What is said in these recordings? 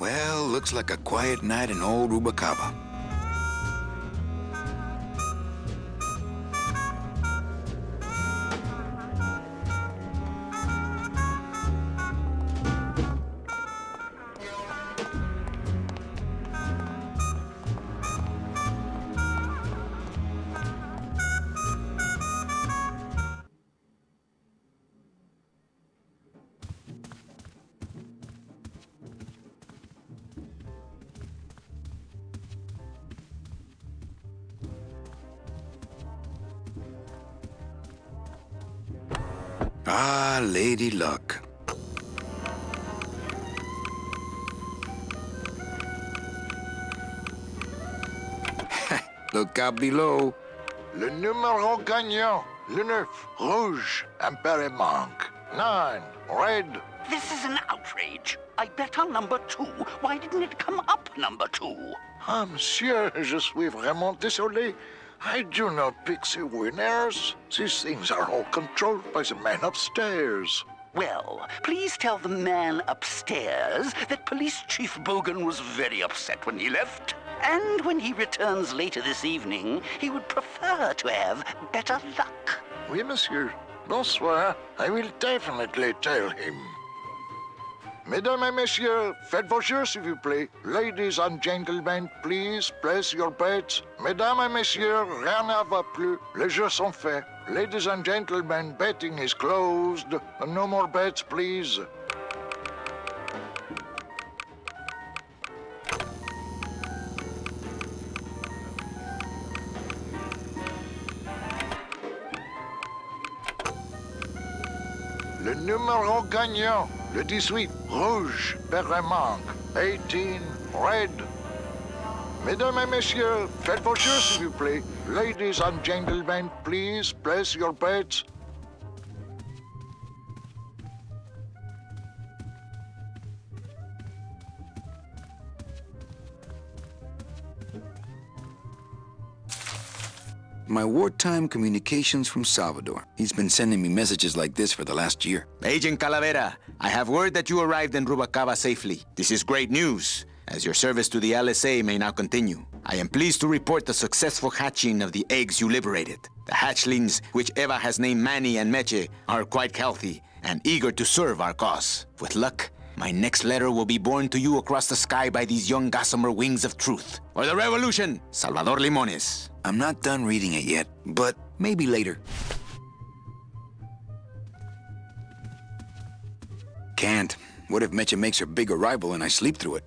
Well, looks like a quiet night in old Rubacava. Ah, Lady Luck. Look out below. Le numéro gagnant, le 9, rouge, impair et manque. 9, red. This is an outrage. I bet on number 2. Why didn't it come up number 2? Ah, monsieur, je suis vraiment désolé. I do not pick the winners. These things are all controlled by the man upstairs. Well, please tell the man upstairs that Police Chief Bogan was very upset when he left. And when he returns later this evening, he would prefer to have better luck. Oui, monsieur. Bonsoir. I will definitely tell him. Mesdames et messieurs, faites vos jeux, s'il vous plaît. Ladies and gentlemen, please place your bets. Mesdames et messieurs, rien ne va plus. Les jeux sont faits. Ladies and gentlemen, betting is closed. No more bets, please. Le numéro gagnant, le 18, rouge, pair et manque. 18, red. Mesdames et messieurs, faites vos jeux, s'il vous plaît. Ladies and gentlemen, please place your bets. My wartime communications from Salvador. He's been sending me messages like this for the last year. Agent Calavera, I have word that you arrived in Rubacava safely. This is great news, as your service to the LSA may now continue. I am pleased to report the successful hatching of the eggs you liberated. The hatchlings, which Eva has named Manny and Meche, are quite healthy and eager to serve our cause. With luck, my next letter will be borne to you across the sky by these young gossamer wings of truth. For the revolution, Salvador Limones. I'm not done reading it yet, but maybe later. Can't. What if Meche makes her big arrival and I sleep through it?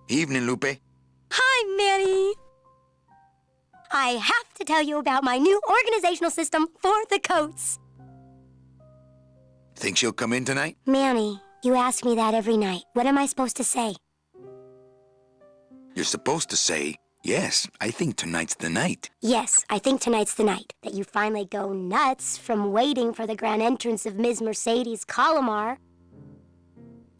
Evening, Lupe. Hi, Manny. I have to tell you about my new organizational system for the coats. Think she'll come in tonight? Manny, you ask me that every night. What am I supposed to say? You're supposed to say, yes, I think tonight's the night. Yes, I think tonight's the night. That you finally go nuts from waiting for the grand entrance of Ms. Mercedes Colomar.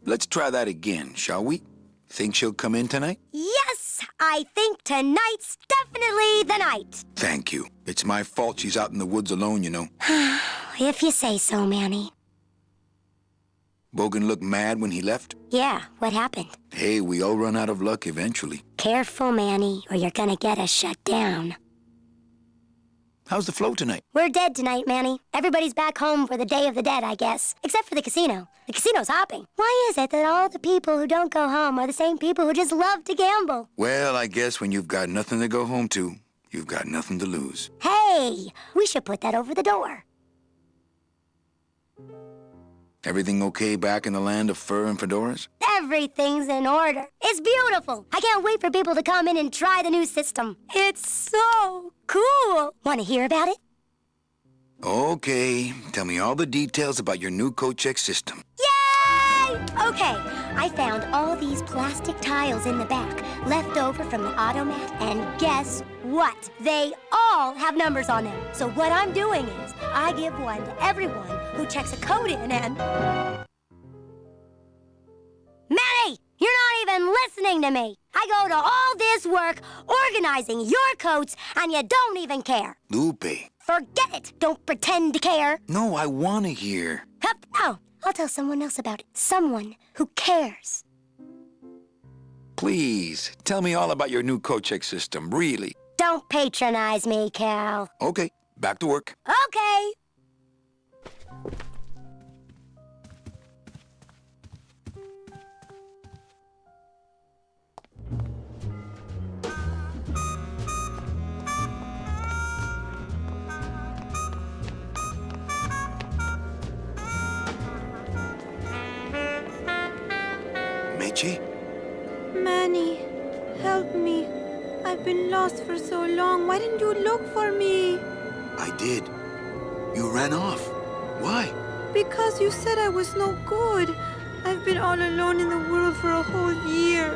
Let's try that again, shall we? Think she'll come in tonight? Yes, I think tonight's definitely the night. Thank you. It's my fault she's out in the woods alone, you know. If you say so, Manny. Bogan looked mad when he left? Yeah, what happened? Hey, we all run out of luck eventually. Careful, Manny, or you're gonna get us shut down. How's the flow tonight? We're dead tonight, Manny. Everybody's back home for the Day of the Dead, I guess. Except for the casino. The casino's hopping. Why is it that all the people who don't go home are the same people who just love to gamble? Well, I guess when you've got nothing to go home to, you've got nothing to lose. Hey, we should put that over the door. Everything okay back in the land of fur and fedoras? Everything's in order. It's beautiful. I can't wait for people to come in and try the new system. It's so cool. Want to hear about it? Okay, tell me all the details about your new coat check system. Yay! Okay, I found all these plastic tiles in the back, left over from the automat, and guess what? They all have numbers on them. So what I'm doing is, I give one to everyone who checks a code in and... Manny! You're not even listening to me! I go to all this work organizing your coats, and you don't even care. Lupe. Forget it! Don't pretend to care. No, I want to hear. Hup, no. I'll tell someone else about it. Someone who cares. Please, tell me all about your new coat check system, really. Don't patronize me, Cal. Okay, back to work. Okay. Meche? Manny, help me. I've been lost for so long. Why didn't you look for me? I did. You ran off. Why? Because you said I was no good. I've been all alone in the world for a whole year.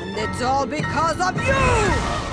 And it's all because of you!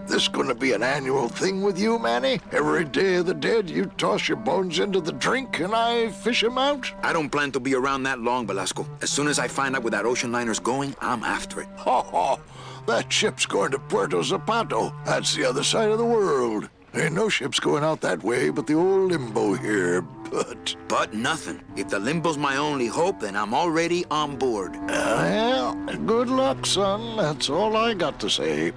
This gonna be an annual thing with you, Manny? Every Day of the Dead, you toss your bones into the drink and I fish 'em out? I don't plan to be around that long, Velasco. As soon as I find out where that ocean liner's going, I'm after it. Ho ho! That ship's going to Puerto Zapato. That's the other side of the world. Ain't no ships going out that way but the old Limbo here, But nothing. If the Limbo's my only hope, then I'm already on board. Well, good luck, son. That's all I got to say.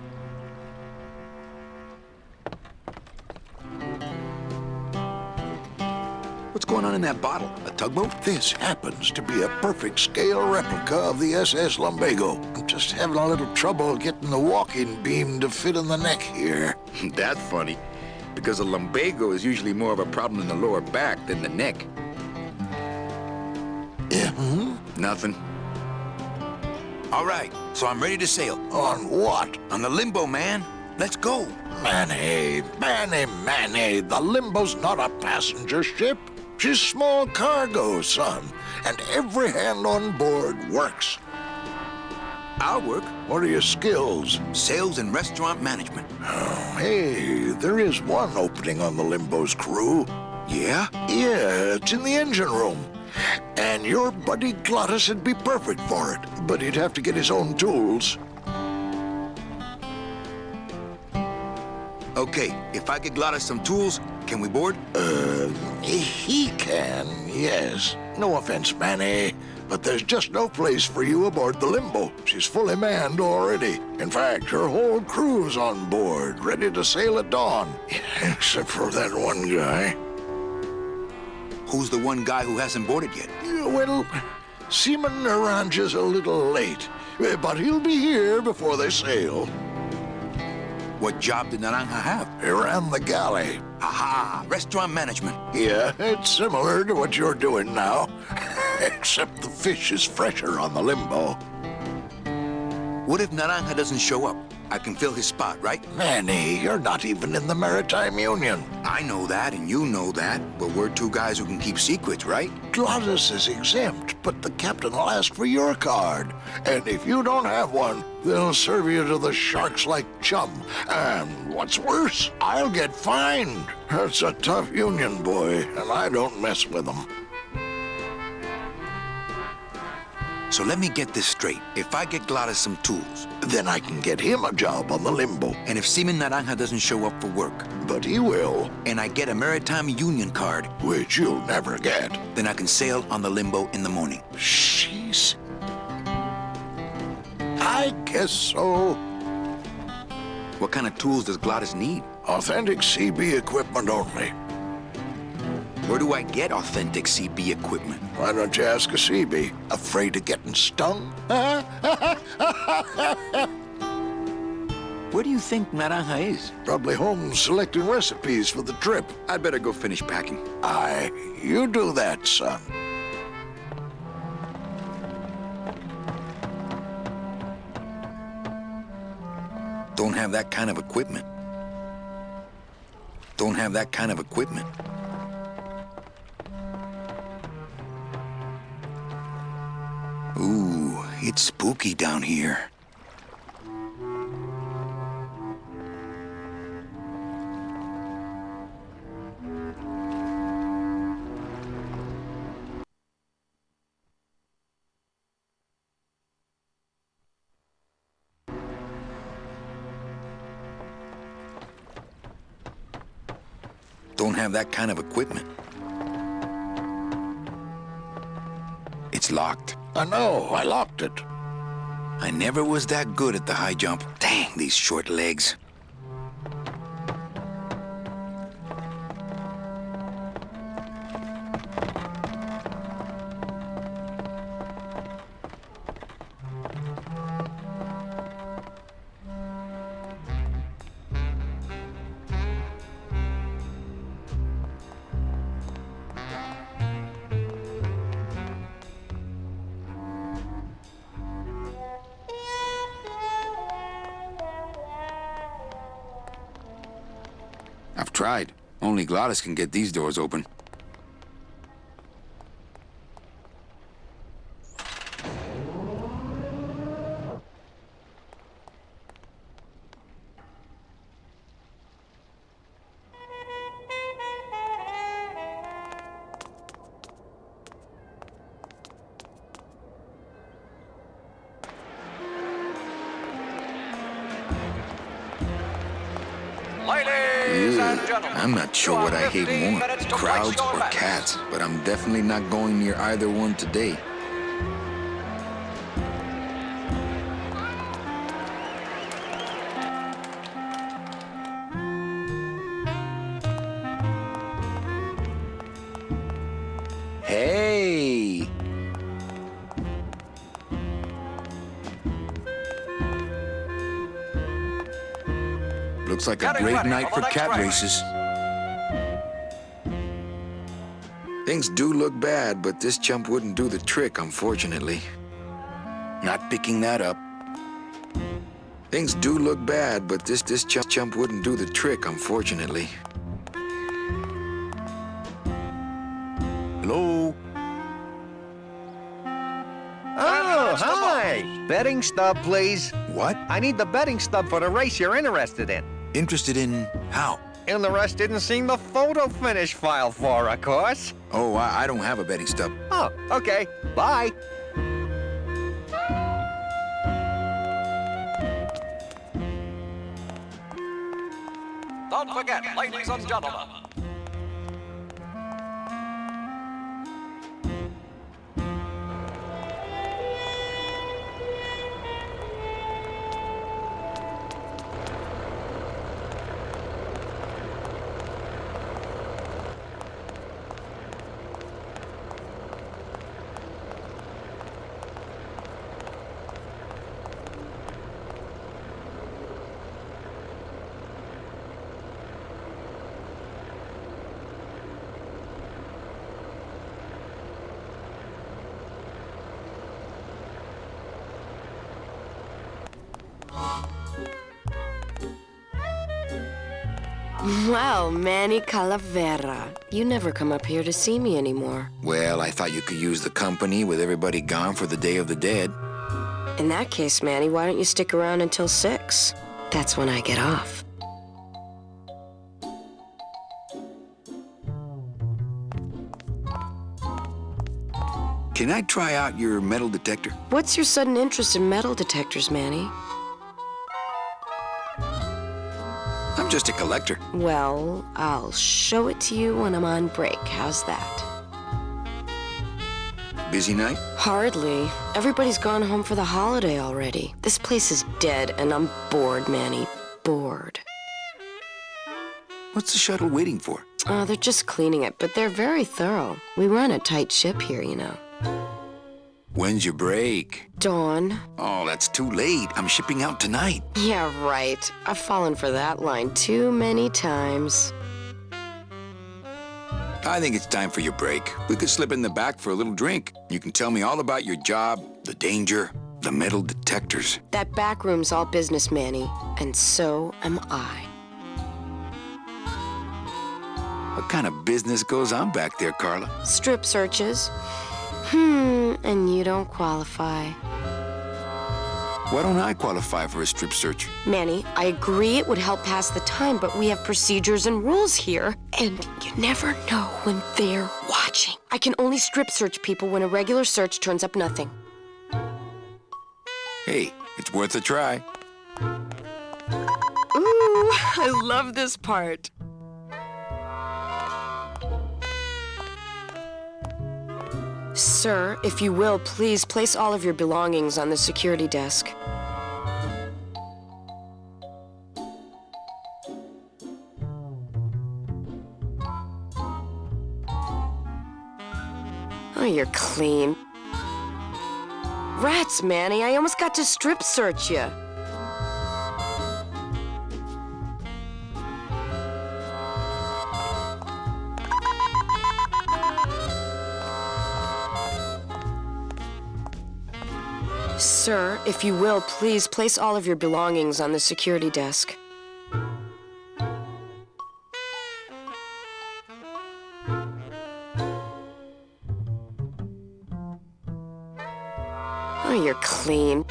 What's going on in that bottle? A tugboat? This happens to be a perfect scale replica of the SS Lumbago. I'm just having a little trouble getting the walking beam to fit in the neck here. That's funny, because a lumbago is usually more of a problem in the lower back than the neck. Yeah, Nothing. All right, so I'm ready to sail. On what? On the Limbo, man. Let's go. Manny, the Limbo's not a passenger ship. She's small cargo, son. And every hand on board works. I'll work. What are your skills? Sales and restaurant management. Oh, hey, there is one opening on the Limbo's crew. Yeah? Yeah, it's in the engine room. And your buddy Glottis would be perfect for it, but he'd have to get his own tools. Okay, if I get Glottis some tools, can we board? He can, yes. No offense, Manny, but there's just no place for you aboard the Limbo. She's fully manned already. In fact, her whole crew's on board, ready to sail at dawn. Except for that one guy. Who's the one guy who hasn't boarded yet? Well, Seaman Naranja's a little late, but he'll be here before they sail. What job did Naranja have? He ran the galley. Aha, restaurant management. Yeah, it's similar to what you're doing now, except the fish is fresher on the Limbo. What if Naranja doesn't show up? I can fill his spot, right? Manny, you're not even in the Maritime Union. I know that, and you know that, but we're two guys who can keep secrets, right? Glottis is exempt, but the captain will ask for your card. And if you don't have one, they'll serve you to the sharks like chum. And what's worse, I'll get fined. That's a tough union, boy, and I don't mess with them. So let me get this straight. If I get Gladys some tools, Then I can get him a job on the limbo. and if Seaman Naranja doesn't show up for work, But he will, and I get a Maritime Union card, which you'll never get. then I can sail on the limbo in the morning. Sheesh. I guess so. What kind of tools does Gladys need? Authentic CB equipment only. Where do I get authentic CB equipment? Why don't you ask a CB? Afraid of getting stung? Where do you think Naranja is? Probably home selecting recipes for the trip. I'd better go finish packing. Aye, you do that, son. Don't have that kind of equipment. Don't have that kind of equipment. Ooh, it's spooky down here. Don't have that kind of equipment. It's locked. I know, I locked it. I never was that good at the high jump. Dang, these short legs. I've tried. Only Gladys can get these doors open. Ladies and gentlemen, I'm not sure what I hate more, crowds or cats, but I'm definitely not going near either one today. Hey! Looks like a Getting great ready night for for the next cat race. races. Things do look bad, but this jump wouldn't do the trick, unfortunately. Not picking that up. Things do look bad, but this jump wouldn't do the trick, unfortunately. Hello? Oh, hi! Betting stub, please. What? I need the betting stub for the race you're interested in. Interested in how? Interested in seeing the photo finish file for, of course. Oh, I don't have a betting stub. Oh, okay. Bye. don't forget, ladies and gentlemen. Wow, Manny Calavera. You never come up here to see me anymore. Well, I thought you could use the company with everybody gone for the Day of the Dead. In that case, Manny, why don't you stick around until 6? That's when I get off. Can I try out your metal detector? What's your sudden interest in metal detectors, Manny? I'm just a collector. Well, I'll show it to you when I'm on break. How's that? Busy night? Hardly. Everybody's gone home for the holiday already. This place is dead, and I'm bored, Manny. Bored. What's the shuttle waiting for? They're just cleaning it, but they're very thorough. We run a tight ship here, you know. When's your break? Dawn. Oh, that's too late. I'm shipping out tonight. Yeah, right. I've fallen for that line too many times. I think it's time for your break. We could slip in the back for a little drink. You can tell me all about your job, the danger, the metal detectors. That back room's all business, Manny, and so am I. What kind of business goes on back there, Carla? Strip searches. And you don't qualify. Why don't I qualify for a strip search? Manny, I agree it would help pass the time, but we have procedures and rules here, and you never know when they're watching. I can only strip search people when a regular search turns up nothing. Hey, it's worth a try. Ooh, I love this part. Sir, if you will, please place all of your belongings on the security desk. Oh, you're clean. Rats, Manny, I almost got to strip search you. Sir, if you will, please place all of your belongings on the security desk. Oh, you're clean.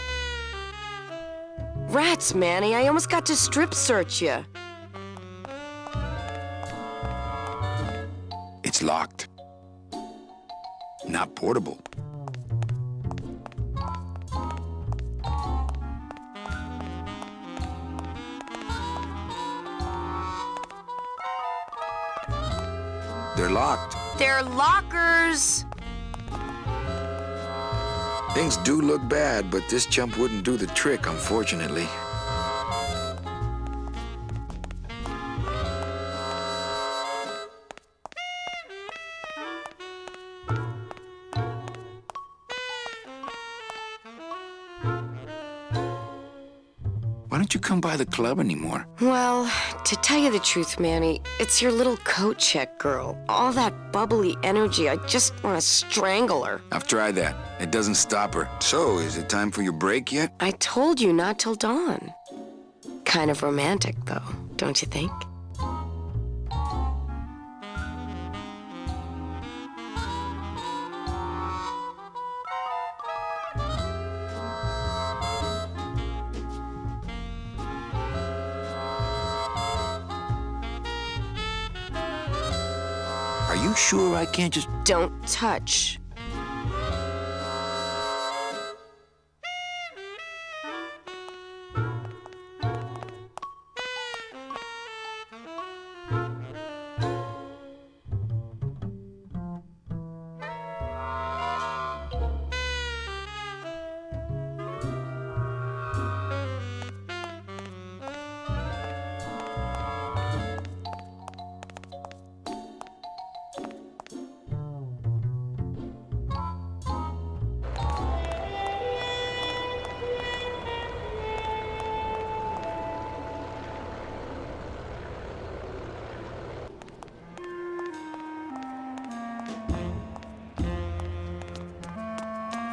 Rats, Manny, I almost got to strip search you. It's locked. Not portable. They're locked. They're lockers. Things do look bad, but this chump wouldn't do the trick, unfortunately. Why don't you come by the club anymore? Well, to tell you the truth, Manny, it's your little coat check girl. All that bubbly energy, I just want to strangle her. I've tried that. It doesn't stop her. So, is it time for your break yet? I told you not till dawn. Kind of romantic, though, don't you think? Are you sure I can't just... Don't touch.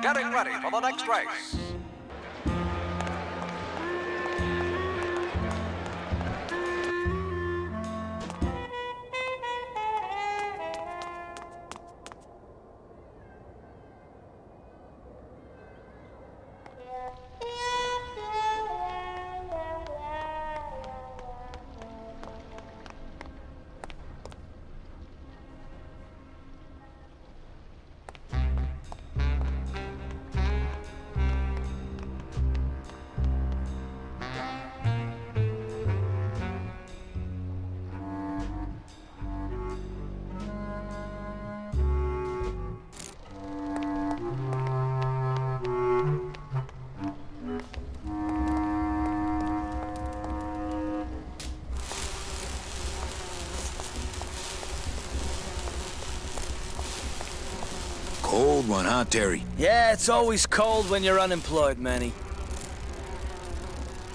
Getting ready for the next race. cold one, huh, Terry? Yeah, it's always cold when you're unemployed, Manny.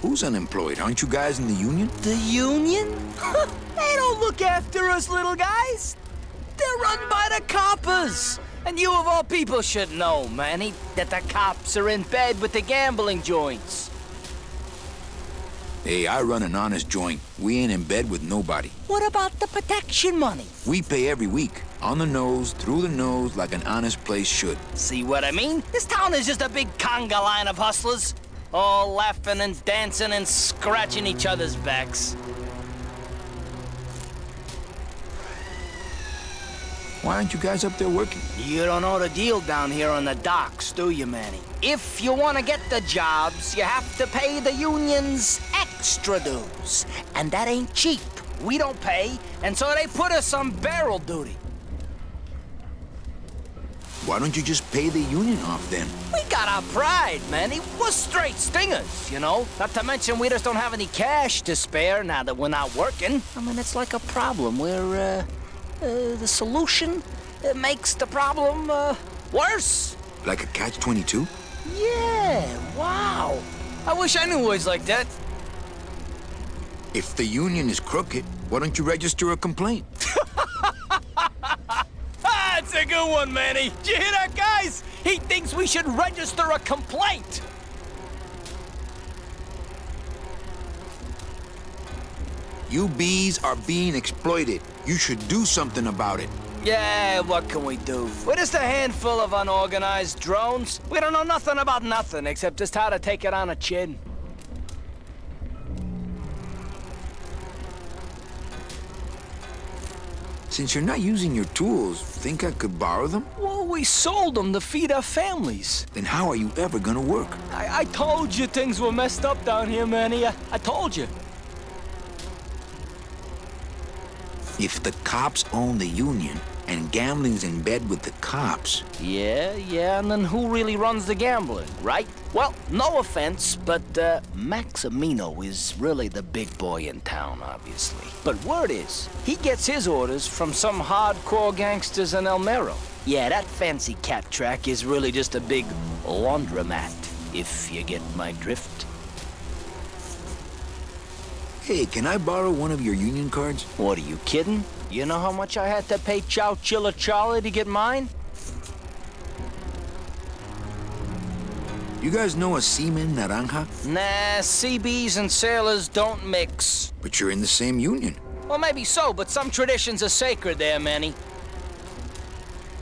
Who's unemployed? Aren't you guys in the union? The union? They don't look after us little guys. They're run by the coppers. And you of all people should know, Manny, that the cops are in bed with the gambling joints. Hey, I run an honest joint. We ain't in bed with nobody. What about the protection money? We pay every week. On the nose, through the nose, like an honest place should. See what I mean? This town is just a big conga line of hustlers. All laughing and dancing and scratching each other's backs. Why aren't you guys up there working? You don't know the deal down here on the docks, do you, Manny? If you want to get the jobs, you have to pay the unions extra dues. And that ain't cheap. We don't pay, and so they put us on barrel duty. Why don't you just pay the union off then? We got our pride, Manny. We're straight stingers, you know? Not to mention we just don't have any cash to spare now that we're not working. I mean, it's like a problem where, the solution makes the problem, worse. Like a catch-22? Yeah, wow. I wish I knew words like that. If the union is crooked, why don't you register a complaint? That's a good one, Manny. Did you hear that, guys? He thinks we should register a complaint. You bees are being exploited. You should do something about it. Yeah, what can we do? We're just a handful of unorganized drones. We don't know nothing about nothing except just how to take it on a chin. Since you're not using your tools, think I could borrow them? Well, we sold them to feed our families. Then how are you ever gonna work? I told you things were messed up down here, Manny. I told you. If the cops own the union and gambling's in bed with the cops... Yeah, and then who really runs the gambling, right? Well, no offense, but Maximino is really the big boy in town, obviously. But word is, he gets his orders from some hardcore gangsters in El Mero. Yeah, that fancy cat track is really just a big laundromat, if you get my drift. Hey, can I borrow one of your union cards? What, are you kidding? You know how much I had to pay Chow Chilla Charlie to get mine? You guys know a seaman, Naranja? Nah, CBs and sailors don't mix. But you're in the same union. Well, maybe so, but some traditions are sacred there, Manny.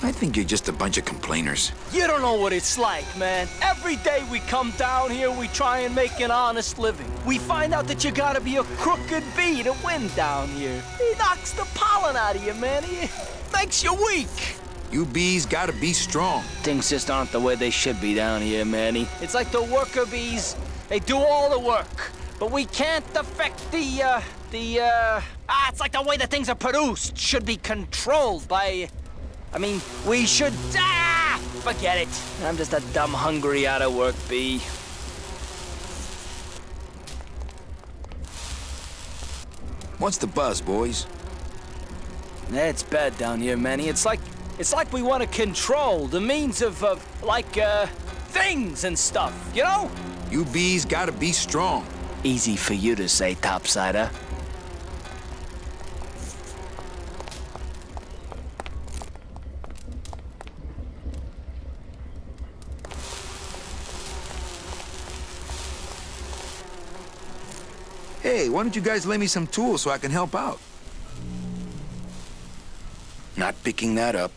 I think you're just a bunch of complainers. You don't know what it's like, man. Every day we come down here, we try and make an honest living. We find out that you gotta be a crooked bee to win down here. He knocks the pollen out of you, man. He makes you weak. You bees gotta be strong. Things just aren't the way they should be down here, Manny. It's like the worker bees. They do all the work, but we can't affect it's like the way that things are produced should be controlled by... I mean, we should... Forget it. I'm just a dumb, hungry, out-of-work bee. What's the buzz, boys? It's bad down here, Manny. It's like we want to control the means of things and stuff, you know? You bees gotta be strong. Easy for you to say, topsider. Hey, why don't you guys lend me some tools so I can help out? Not picking that up.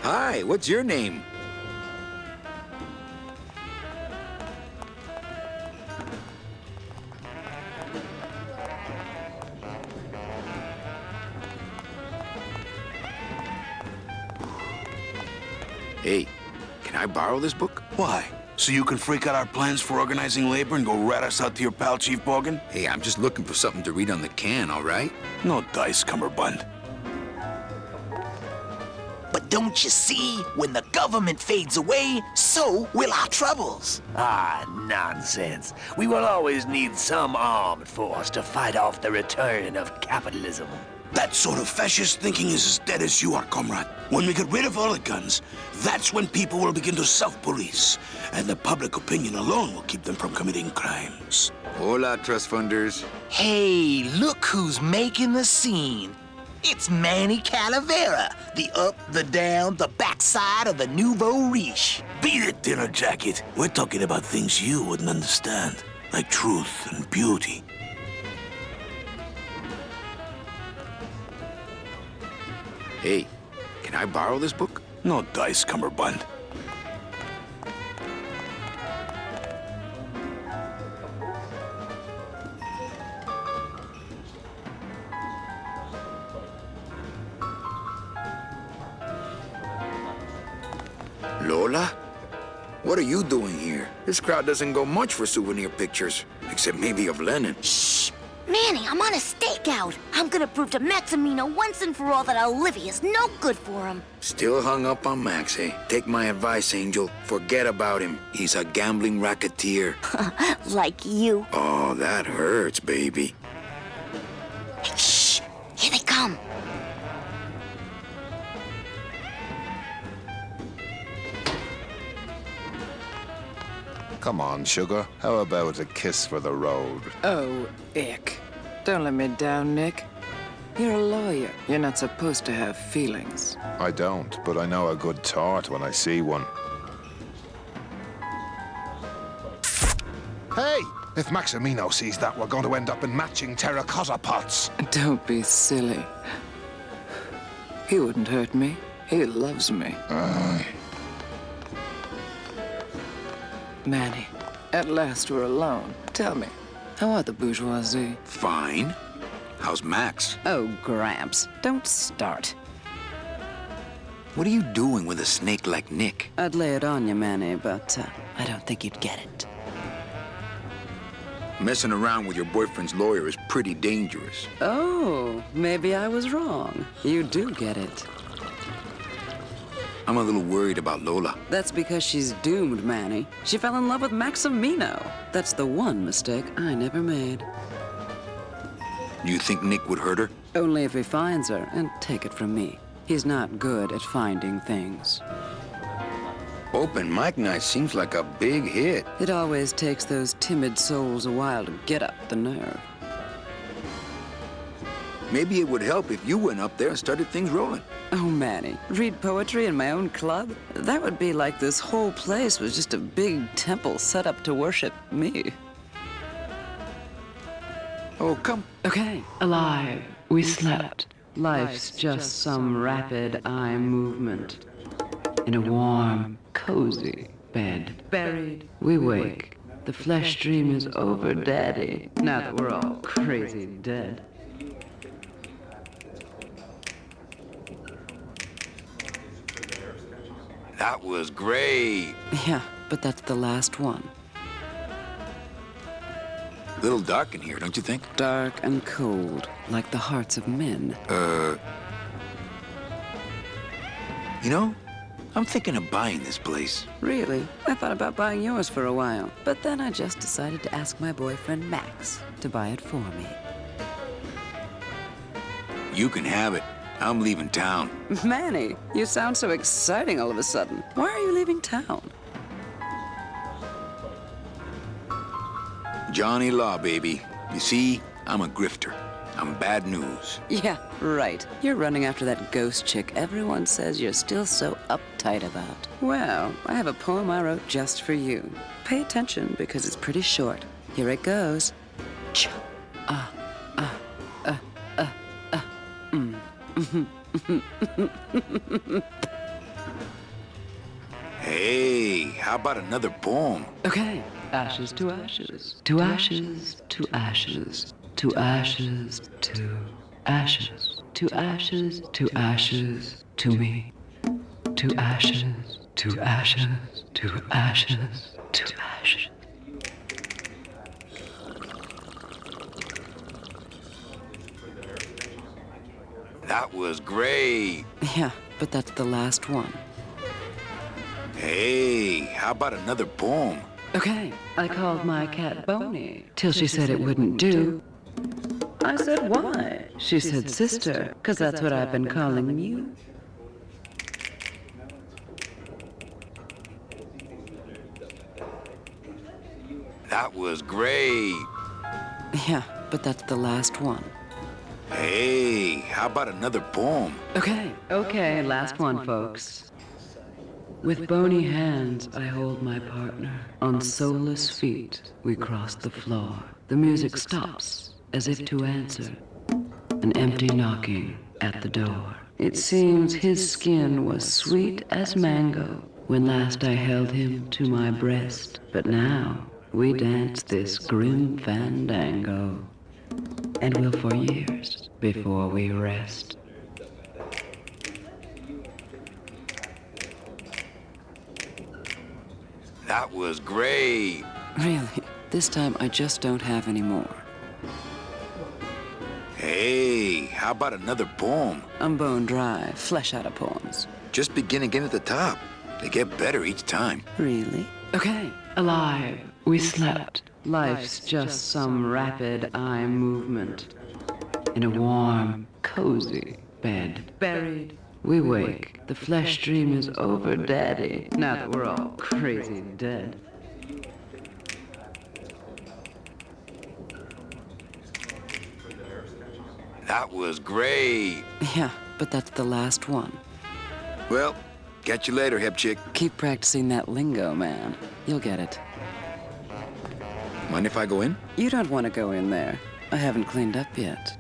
Hi, what's your name? Hey, can I borrow this book? Why? So you can freak out our plans for organizing labor and go rat us out to your pal, Chief Bogan? Hey, I'm just looking for something to read on the can, all right? No dice, Cummerbund. But don't you see, when the government fades away, so will our troubles. Ah, nonsense. We will always need some armed force to fight off the return of capitalism. That sort of fascist thinking is as dead as you are, comrade. When we get rid of all the guns, that's when people will begin to self-police. And the public opinion alone will keep them from committing crimes. Hola, trust funders. Hey, look who's making the scene. It's Manny Calavera, the up, the down, the backside of the nouveau riche. Beat it, dinner jacket. We're talking about things you wouldn't understand, like truth and beauty. Hey, can I borrow this book? No dice, Cummerbund. Lola? What are you doing here? This crowd doesn't go much for souvenir pictures, except maybe of Lenin. Shh! Manny, I'm on a stakeout. I'm gonna prove to Maximino once and for all that Olivia's no good for him. Still hung up on Max, eh? Take my advice, Angel. Forget about him. He's a gambling racketeer. Like you. Oh, that hurts, baby. Hey, shh! Here they come. Come on, sugar. How about a kiss for the road? Oh, ick. Don't let me down, Nick. You're a lawyer. You're not supposed to have feelings. I don't, but I know a good tart when I see one. Hey! If Maximino sees that, we're going to end up in matching terracotta pots. Don't be silly. He wouldn't hurt me. He loves me. Manny, at last we're alone. Tell me, how are the bourgeoisie? Fine. How's Max? Oh, Gramps, don't start. What are you doing with a snake like Nick? I'd lay it on you, Manny, but I don't think you'd get it. Messing around with your boyfriend's lawyer is pretty dangerous. Oh, maybe I was wrong. You do get it. I'm a little worried about Lola. That's because she's doomed, Manny. She fell in love with Maximino. That's the one mistake I never made. You think Nick would hurt her? Only if he finds her, and take it from me. He's not good at finding things. Open mic night seems like a big hit. It always takes those timid souls a while to get up the nerve. Maybe it would help if you went up there and started things rolling. Oh, Manny, read poetry in my own club? That would be like this whole place was just a big temple set up to worship me. Oh, come. Okay. Alive, we slept. Life's just some rapid eye movement. In a warm, cozy bed. Buried, we wake. The flesh dream is over, Daddy. Now that we're all crazy dead. That was great. Yeah, but that's the last one. A little dark in here, don't you think? Dark and cold, like the hearts of men. You know, I'm thinking of buying this place. Really? I thought about buying yours for a while, but then I just decided to ask my boyfriend Max to buy it for me. You can have it. I'm leaving town. Manny, you sound so exciting all of a sudden. Why are you leaving town? Johnny Law, baby. You see, I'm a grifter. I'm bad news. Yeah, right. You're running after that ghost chick everyone says you're still so uptight about. Well, I have a poem I wrote just for you. Pay attention because it's pretty short. Here it goes. Ch Hey, how about another poem? Okay. Ashes to ashes. To ashes, to ashes. To ashes, to ashes. To ashes, to ashes. To me. To ashes, to ashes. To ashes, to ashes. That was great. Yeah, but that's the last one. Hey, how about another poem? Okay, I called my cat Boney till she said it wouldn't do. I said, why? She said, sister, 'cause that's what I've been calling you. That was great. Yeah, but that's the last one. Hey, how about another poem? Okay, last one, folks. With bony hands, I hold my partner. On soulless feet, we cross the floor. The music stops, as if to answer. An empty knocking at the door. It seems his skin was sweet as mango when last I held him to my breast. But now, we dance this grim fandango. And will for years before we rest. That was great. Really, this time I just don't have any more. Hey, how about another poem? I'm bone dry, flesh out of poems. Just begin again at the top. They get better each time. Really? Okay. Alive, we slept. Life's just some rapid eye movement. In a warm, cozy bed. Buried, we wake. The flesh dream is over, Daddy. Now that we're all crazy dead. That was great. Yeah, but that's the last one. Well, catch you later, hip chick. Keep practicing that lingo, man. You'll get it. Mind if I go in? You don't want to go in there. I haven't cleaned up yet.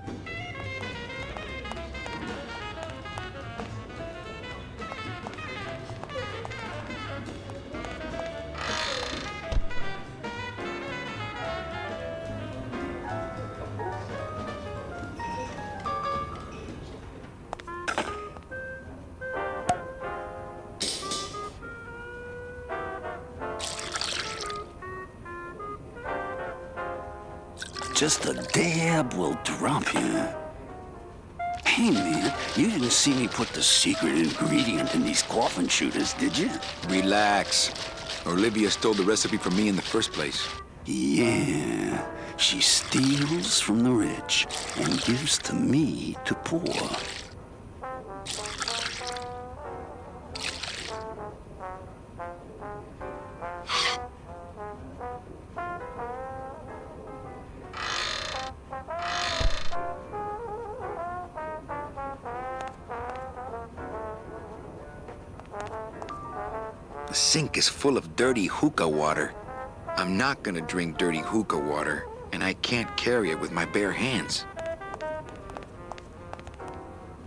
Just a dab will drop you. Hey, man, you didn't see me put the secret ingredient in these coffin shooters, did you? Relax. Olivia stole the recipe from me in the first place. Yeah, she steals from the rich and gives to me to poor. The sink is full of dirty hookah water. I'm not gonna drink dirty hookah water, and I can't carry it with my bare hands.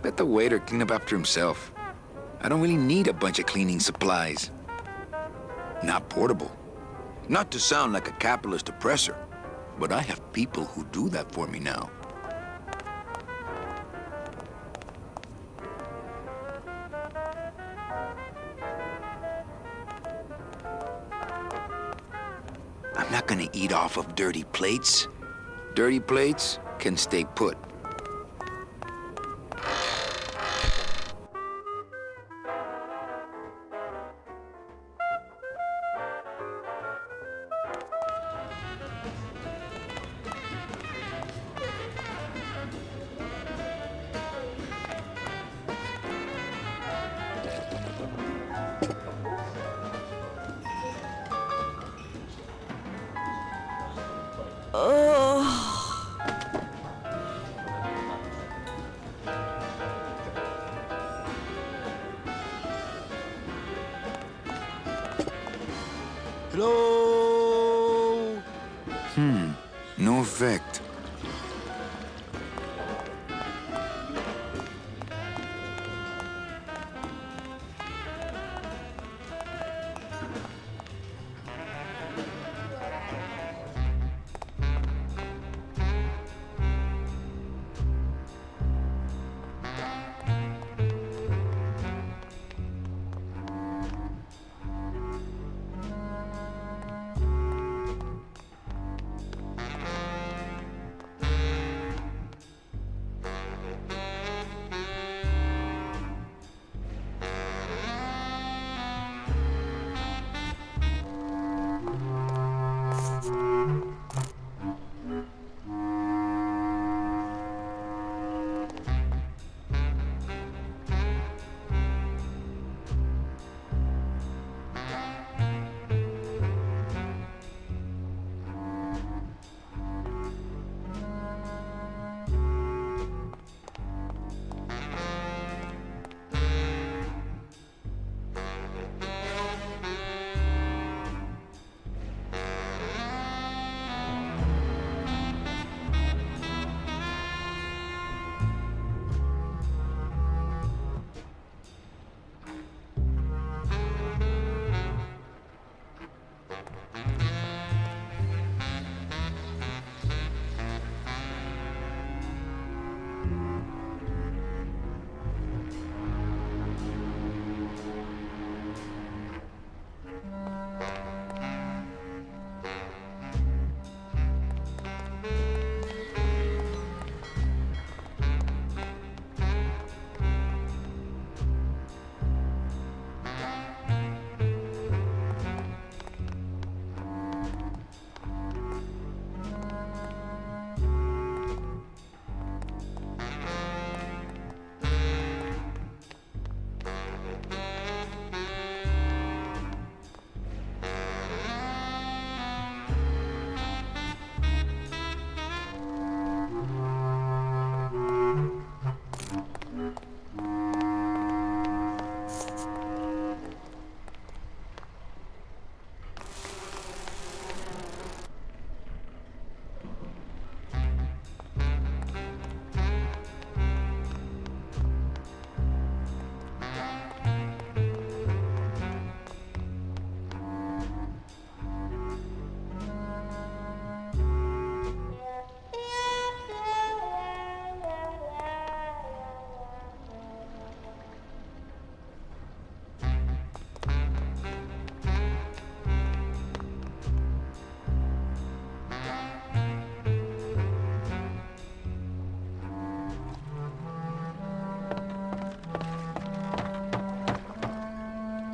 Let the waiter clean up after himself. I don't really need a bunch of cleaning supplies. Not portable. Not to sound like a capitalist oppressor, but I have people who do that for me now. I'm not gonna eat off of dirty plates. Dirty plates can stay put. Hello? No effect.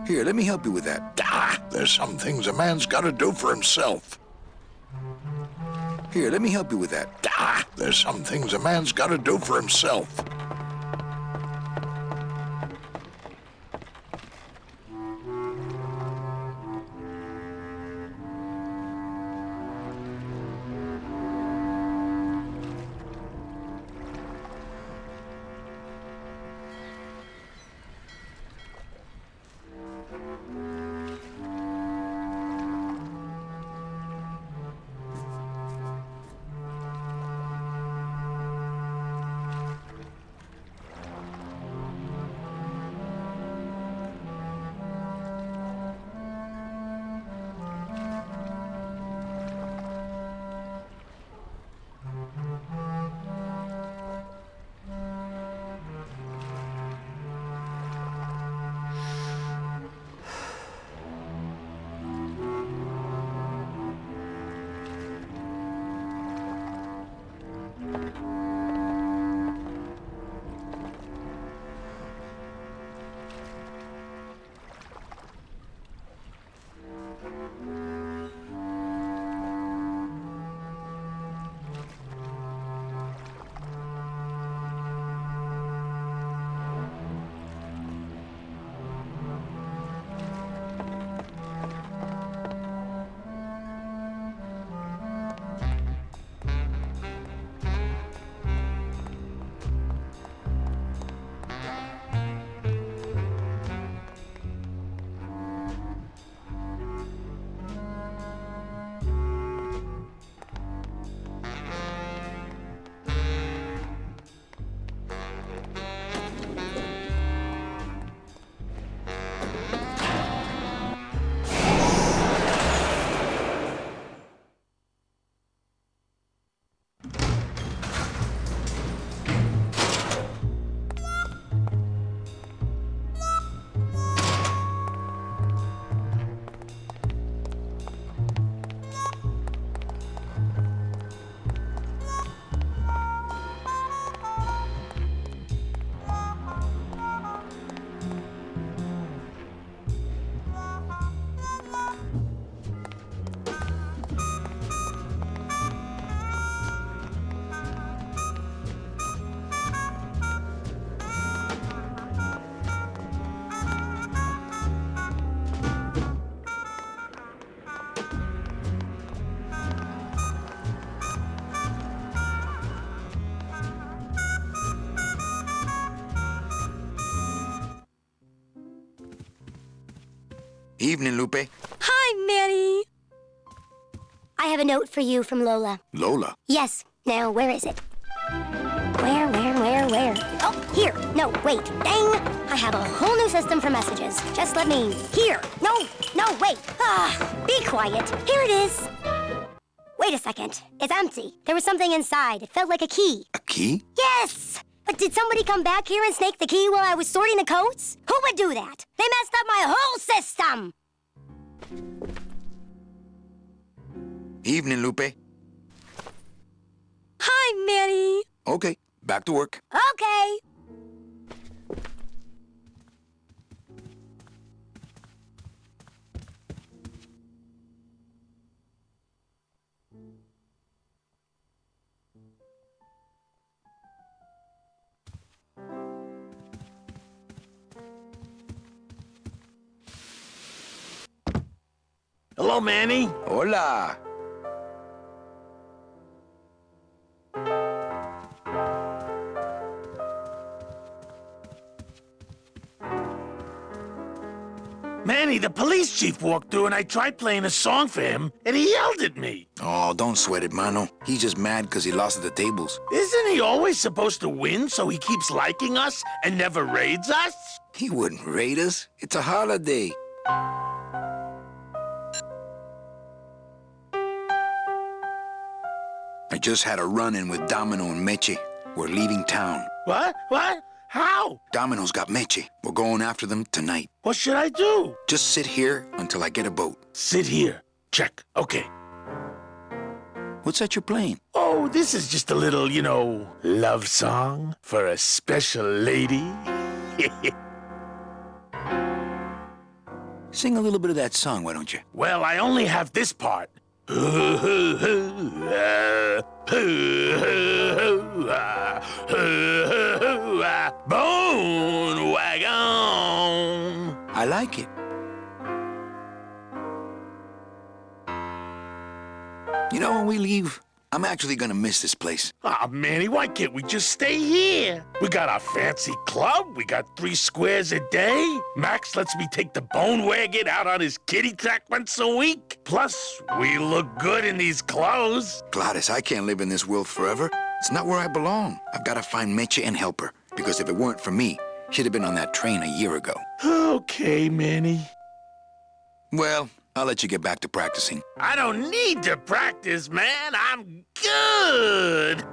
Here, let me help you with that. There's some things a man's got to do for himself. Here, let me help you with that. There's some things a man's got to do for himself. Evening, Lupe. Hi, Manny. I have a note for you from Lola. Lola? Yes. Now, where is it? Where? Oh, here. No, wait. Dang. I have a whole new system for messages. Just let me... Here. No, wait. Be quiet. Here it is. Wait a second. It's empty. There was something inside. It felt like a key. A key? Yes! But did somebody come back here and snake the key while I was sorting the coats? Who would do that? They messed up my whole system! Evening, Lupe. Hi, Manny. Okay, back to work. Okay. Hello, Manny. Hola. Manny, the police chief walked through and I tried playing a song for him and he yelled at me. Oh, don't sweat it, mano. He's just mad because he lost at the tables. Isn't he always supposed to win so he keeps liking us and never raids us? He wouldn't raid us. It's a holiday. I just had a run-in with Domino and Meche. We're leaving town. What? How? Domino's got Meche. We're going after them tonight. What should I do? Just sit here until I get a boat. Sit here. Check. Okay. What's that you're playing? Oh, this is just a little, love song for a special lady. Sing a little bit of that song, why don't you? Well, I only have this part. Bone wagon. I like it. You know, when we leave, I'm actually gonna miss this place. Aw, Manny, why can't we just stay here? We got our fancy club, we got 3 squares a day. Max lets me take the bone wagon out on his kitty track once a week. Plus, we look good in these clothes. Gladys, I can't live in this world forever. It's not where I belong. I've gotta find Meche and help her. Because if it weren't for me, she'd have been on that train a year ago. Okay, Manny. Well, I'll let you get back to practicing. I don't need to practice, man. I'm good.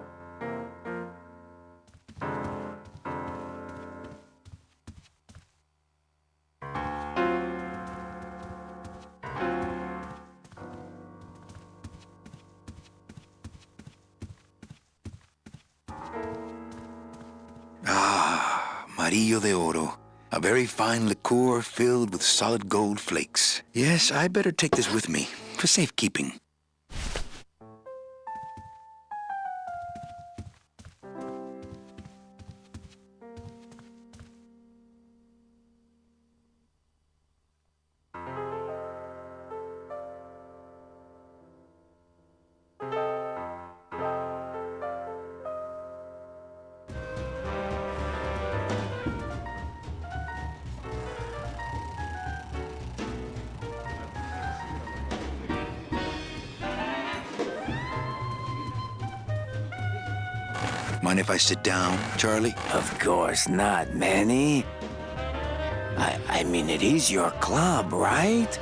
Amarillo de Oro. A very fine liqueur filled with solid gold flakes. Yes, I better take this with me for safekeeping. Mind if I sit down, Charlie? Of course not, Manny. I mean, it is your club, right?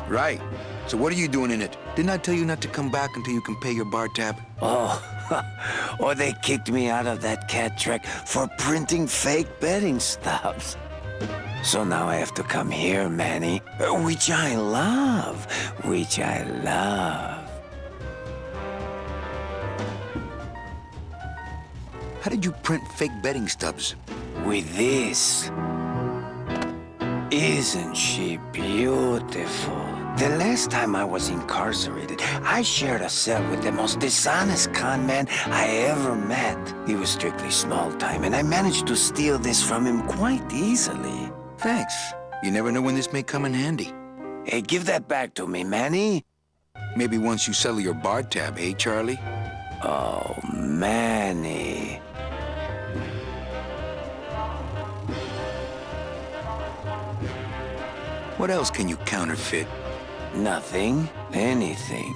Right. So what are you doing in it? Didn't I tell you not to come back until you can pay your bar tab? Oh, or they kicked me out of that cat track for printing fake betting stubs. So now I have to come here, Manny, which I love. How did you print fake betting stubs? With this. Isn't she beautiful? The last time I was incarcerated, I shared a cell with the most dishonest con man I ever met. He was strictly small time, and I managed to steal this from him quite easily. Thanks. You never know when this may come in handy. Hey, give that back to me, Manny. Maybe once you settle your bar tab, eh, Charlie? Oh, Manny. What else can you counterfeit? Nothing. Anything.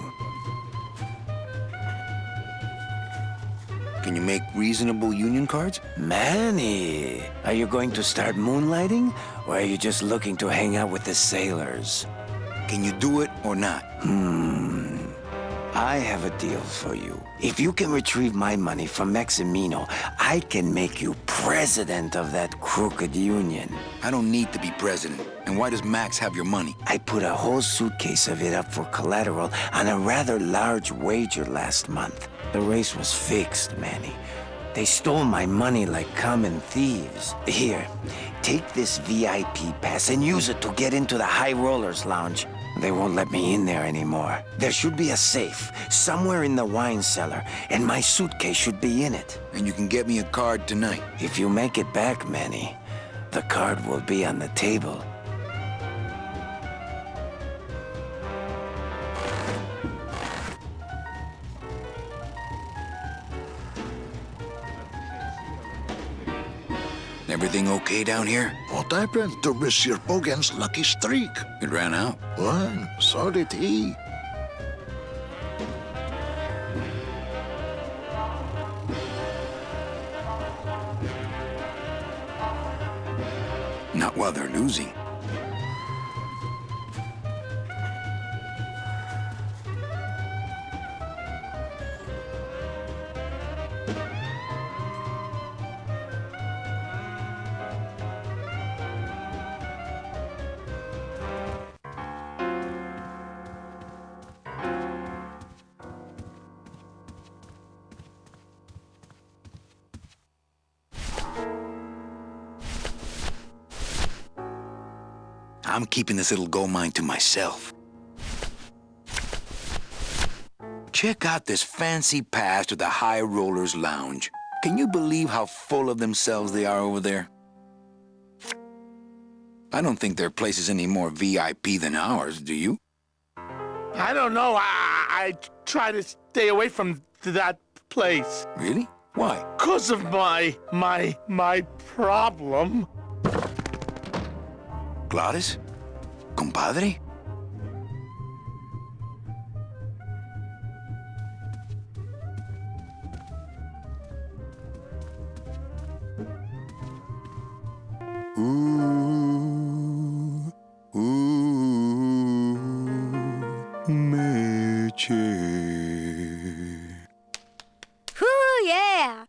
Can you make reasonable union cards? Manny, are you going to start moonlighting? Or are you just looking to hang out with the sailors? Can you do it or not? I have a deal for you. If you can retrieve my money from Maximino, I can make you president of that crooked union. I don't need to be president. And why does Max have your money? I put a whole suitcase of it up for collateral on a rather large wager last month. The race was fixed, Manny. They stole my money like common thieves. Here, take this VIP pass and use it to get into the High Rollers Lounge. They won't let me in there anymore. There should be a safe somewhere in the wine cellar, and my suitcase should be in it. And you can get me a card tonight. If you make it back, Manny, the card will be on the table. Everything okay down here? What happened to Monsieur Bogan's lucky streak? It ran out. Well, so did he. Not while they're losing. I'm keeping this little gold mine to myself. Check out this fancy pass to the High Rollers Lounge. Can you believe how full of themselves they are over there? I don't think their place is any more VIP than ours, do you? I don't know. I try to stay away from that place. Really? Why? 'Cause of my problem. Gladys? Compadre? Ooh, ooh, Meche. Whoo, yeah!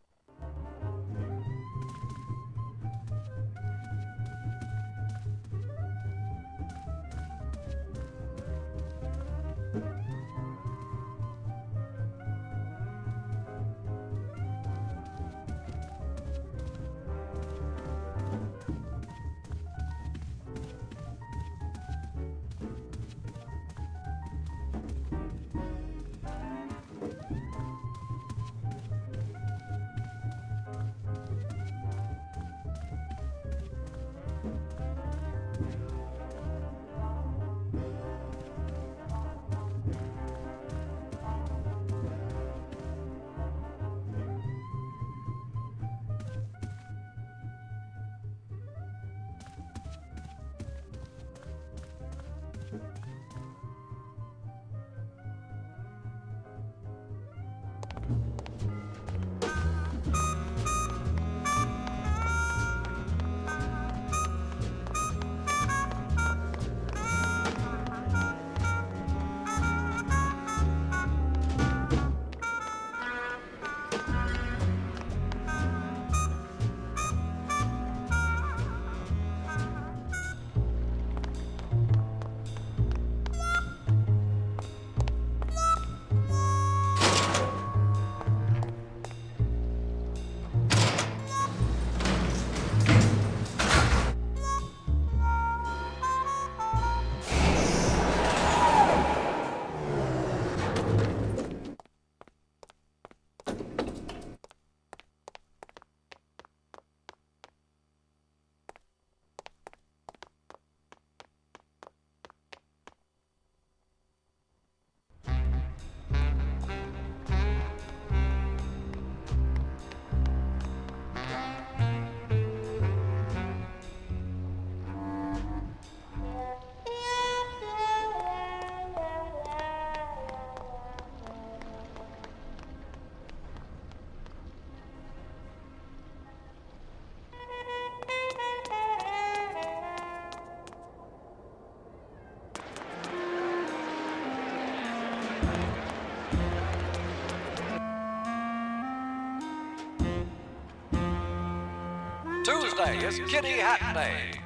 Tuesday is Kitty Hat Day.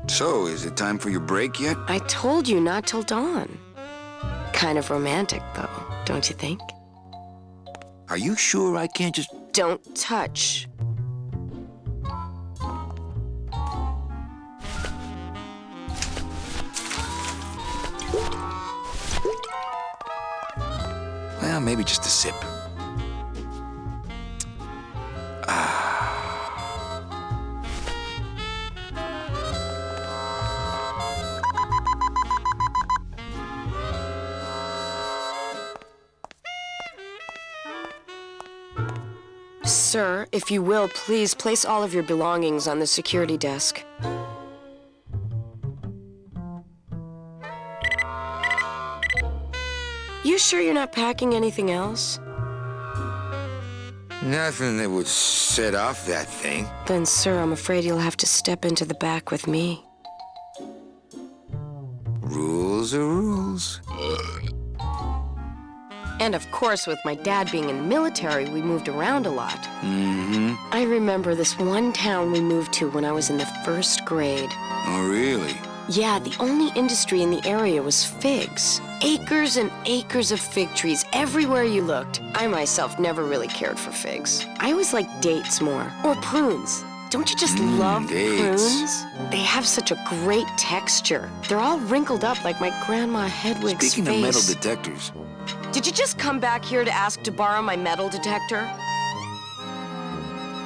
So, is it time for your break yet? I told you not till dawn. Kind of romantic, though, don't you think? Are you sure I can't just... Don't touch. Well, maybe just a sip. Sir, if you will, please place all of your belongings on the security desk. You sure you're not packing anything else? Nothing that would set off that thing. Then, sir, I'm afraid you'll have to step into the back with me. Rules are rules. And of course, with my dad being in the military, we moved around a lot. Mm-hmm. I remember this one town we moved to when I was in the 1st grade. Oh, really? Yeah, the only industry in the area was figs. Acres and acres of fig trees everywhere you looked. I myself never really cared for figs. I always liked dates more. Or prunes. Don't you just love dates. prunes? They have such a great texture. They're all wrinkled up like my grandma Hedwig's Speaking face. of metal detectors, Did you just come back here to ask to borrow my metal detector?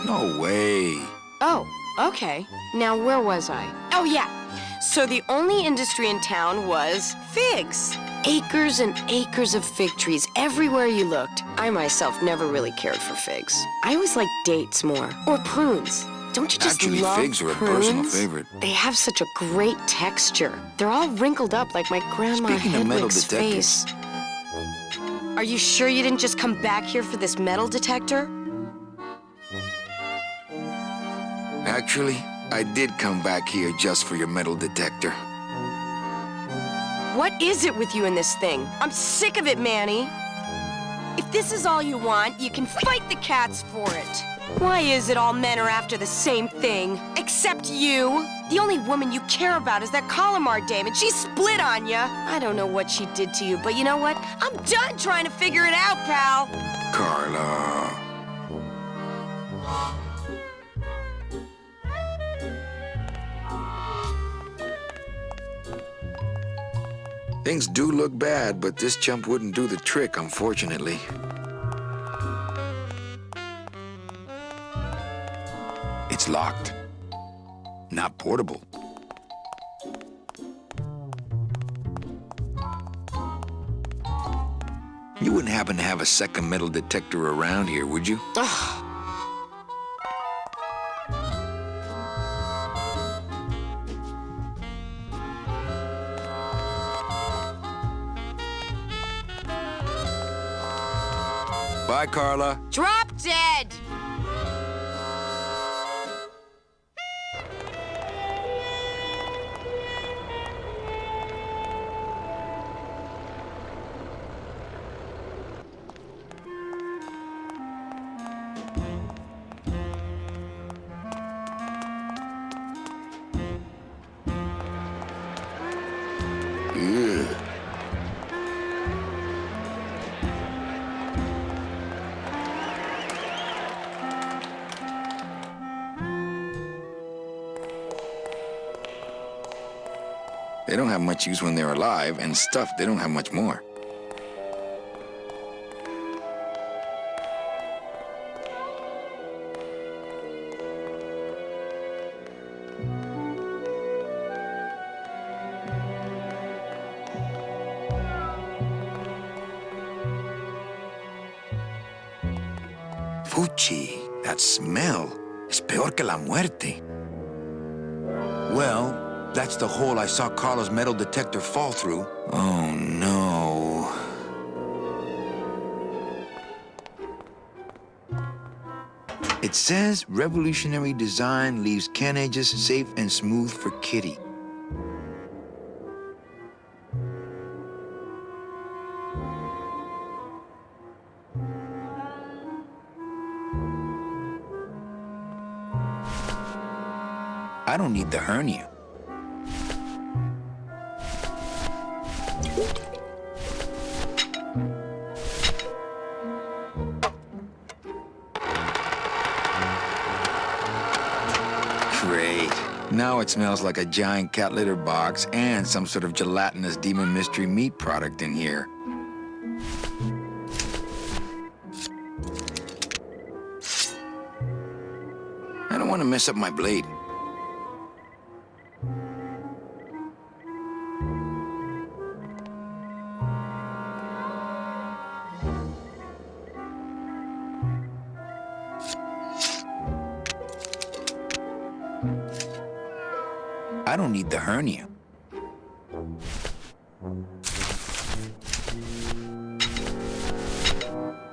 no way. Oh, okay. Now, where was I? Oh, yeah. So the only industry in town was figs. Acres and acres of fig trees everywhere you looked. I myself never really cared for figs. I always liked dates more. Or prunes. Don't you just Actually, love figs are a prunes? personal favorite. They have such a great texture. They're all wrinkled up like my grandma Speaking of metal Hedwig's detectors. face. Are you sure you didn't just come back here for this metal detector? Actually, I did come back here just for your metal detector. What is it with you in this thing? I'm sick of it, Manny. If this is all you want, you can fight the cats for it. Why is it all men are after the same thing? Except you. The only woman you care about is that Calamar dame, and she split on ya. I don't know what she did to you, but you know what? I'm done trying to figure it out, pal. Carla. Things do look bad, but this chump wouldn't do the trick, unfortunately. It's locked. Not portable. You wouldn't happen to have a second metal detector around here, would you? Ugh. Bye, Carla. Drop dead! Ugh. They don't have much use when they're alive, and stuff, they don't have much more. Fuchi, that smell is peor que la muerte. Well, that's the hole I saw Carla's metal detector fall through. Oh, no. It says revolutionary design leaves can edges safe and smooth for Kitty. I don't need the hernia. Great. Now it smells like a giant cat litter box and some sort of gelatinous demon mystery meat product in here. I don't want to mess up my blade. I don't need the hernia.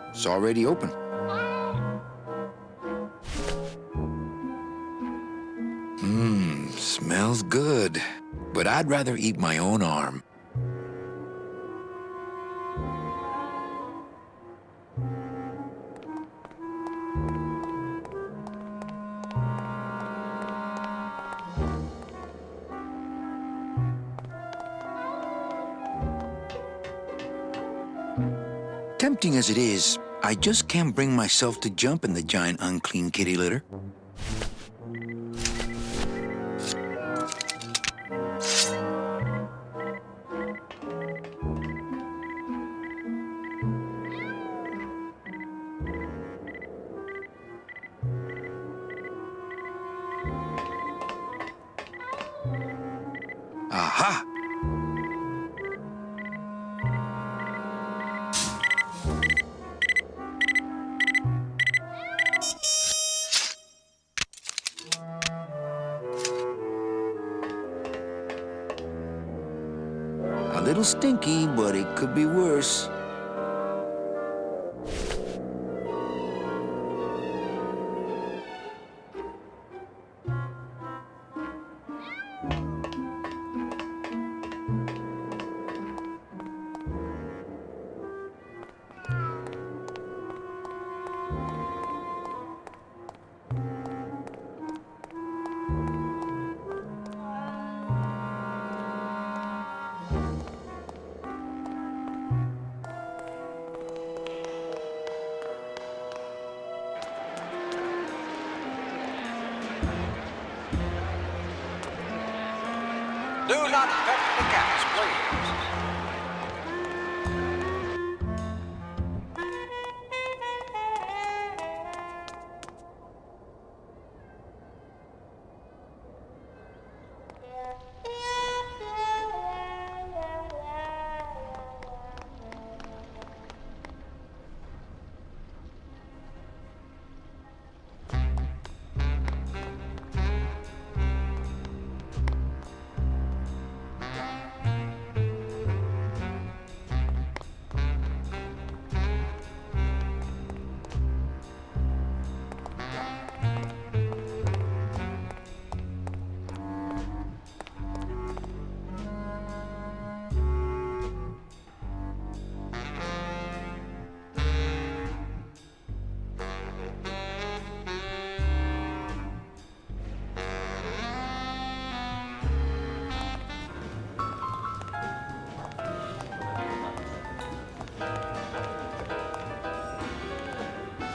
It's already open. Smells good. but I'd rather eat my own arm. Tempting as it is, I just can't bring myself to jump in the giant unclean kitty litter. Aha! A little stinky, but it could be worse. Do not pet the cats, please.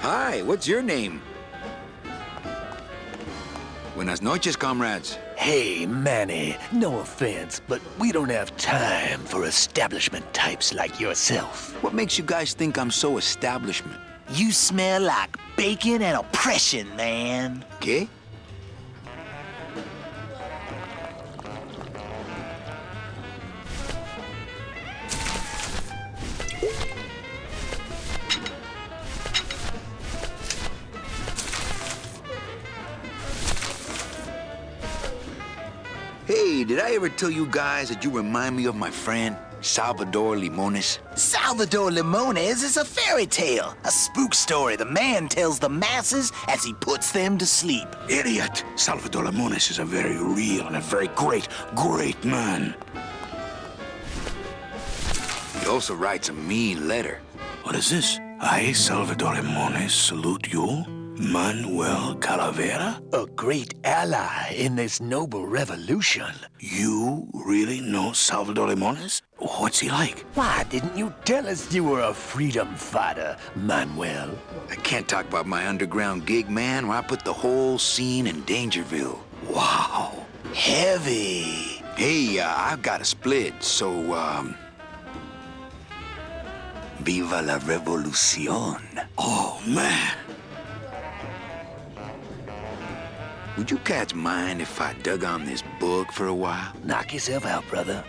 Hi, what's your name? Buenas noches, comrades. Hey, Manny, no offense, but we don't have time for establishment types like yourself. What makes you guys think I'm so establishment? You smell like bacon and oppression, man. ¿Qué? Hey, did I ever tell you guys that you remind me of my friend, Salvador Limones? Salvador Limones is a fairy tale, a spook story the man tells the masses as he puts them to sleep. Idiot! Salvador Limones is a very real and a very great man. He also writes a mean letter. What is this? I, Salvador Limones, salute you, Manuel Calavera? A great ally in this noble revolution. You really know Salvador Limones? What's he like? Why didn't you tell us you were a freedom fighter, Manuel? I can't talk about my underground gig, man, where I put the whole scene in Dangerville. Wow. Heavy. Hey, I've got a split, so, Viva la revolución. Oh, man. Would you cats mind if I dug on this book for a while? Knock yourself out, brother.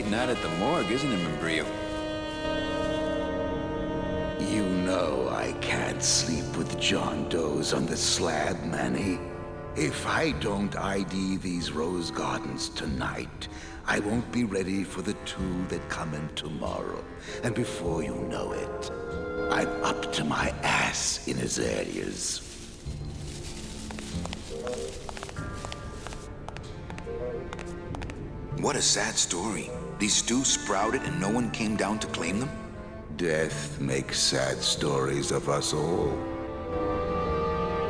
late night at the morgue, isn't it, Membrillo? You know I can't sleep with John Does on the slab, Manny. If I don't ID these rose gardens tonight, I won't be ready for the two that come in tomorrow. And before you know it, I'm up to my ass in azaleas. What a sad story. These stews sprouted and no one came down to claim them? Death makes sad stories of us all.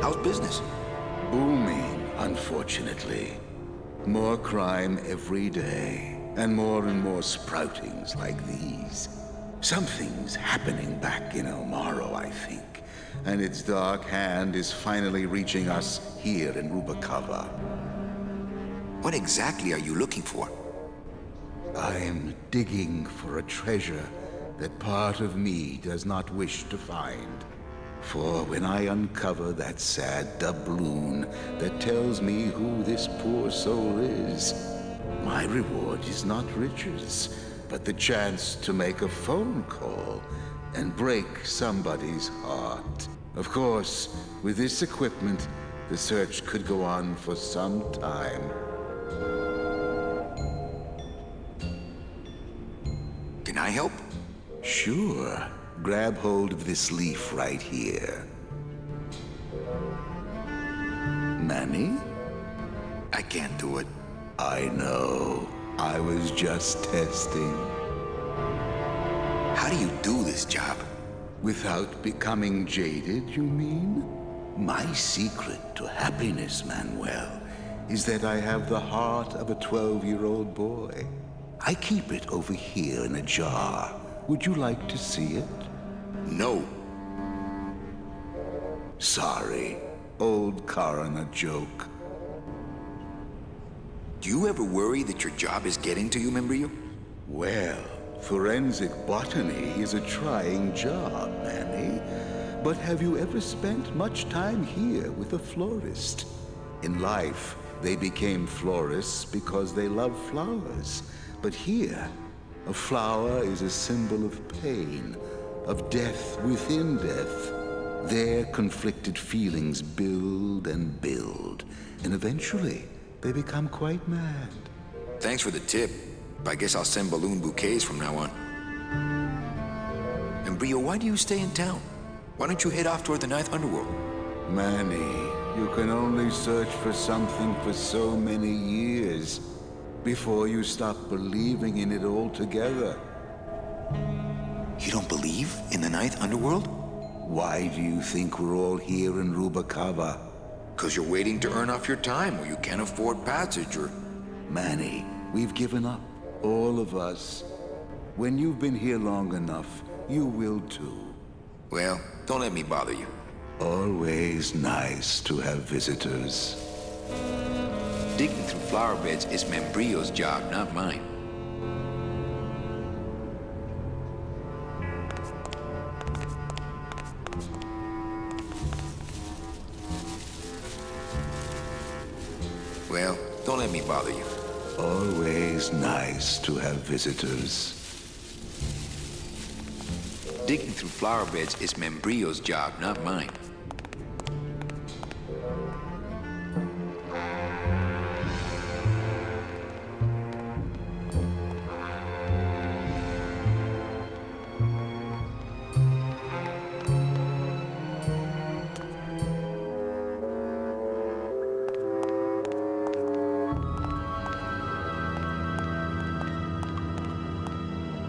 How's business? Booming, unfortunately. More crime every day, and more sproutings like these. Something's happening back in El Morro, I think, and its dark hand is finally reaching us here in Rubacava. What exactly are you looking for? I'm digging for a treasure that part of me does not wish to find. For when I uncover that sad doubloon that tells me who this poor soul is, my reward is not riches, but the chance to make a phone call and break somebody's heart. Of course, with this equipment, the search could go on for some time. Can I help? Sure. Grab hold of this leaf right here. Manny? I can't do it. I know. I was just testing. How do you do this job? Without becoming jaded, you mean? My secret to happiness, Manuel, is that I have the heart of a 12-year-old boy. I keep it over here in a jar. Would you like to see it? No. Sorry. Old coroner joke. Do you ever worry that your job is getting to you, Membrillo? Well, forensic botany is a trying job, Manny. But have you ever spent much time here with a florist? In life, they became florists because they love flowers. But here, a flower is a symbol of pain, of death within death. Their conflicted feelings build and build, and eventually they become quite mad. Thanks for the tip. I guess I'll send balloon bouquets from now on. And Brio, why do you stay in town? Why don't you head off toward the Ninth Underworld? Manny, you can only search for something for so many years before you stop believing in it altogether. You don't believe in the Ninth Underworld? Why do you think we're all here in Rubacava? 'Cause you're waiting to earn off your time or you can't afford passage or... Manny, we've given up. All of us. When you've been here long enough, you will too. Well, don't let me bother you. Always nice to have visitors. Digging through flower beds is Membrillo's job, not mine. Well, don't let me bother you. Always nice to have visitors. Digging through flower beds is Membrillo's job, not mine.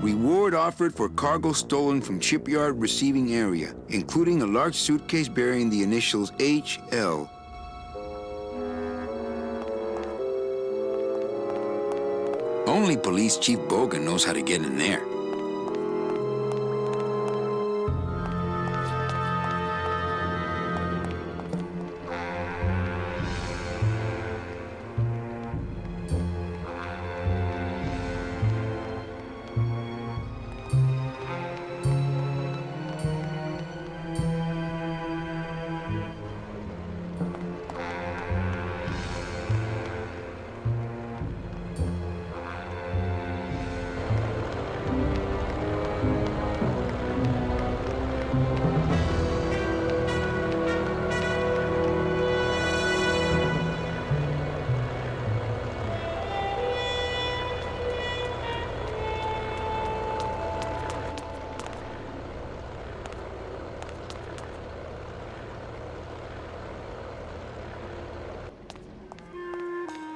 Reward offered for cargo stolen from shipyard receiving area, including a large suitcase bearing the initials HL. Only Police Chief Bogan knows how to get in there.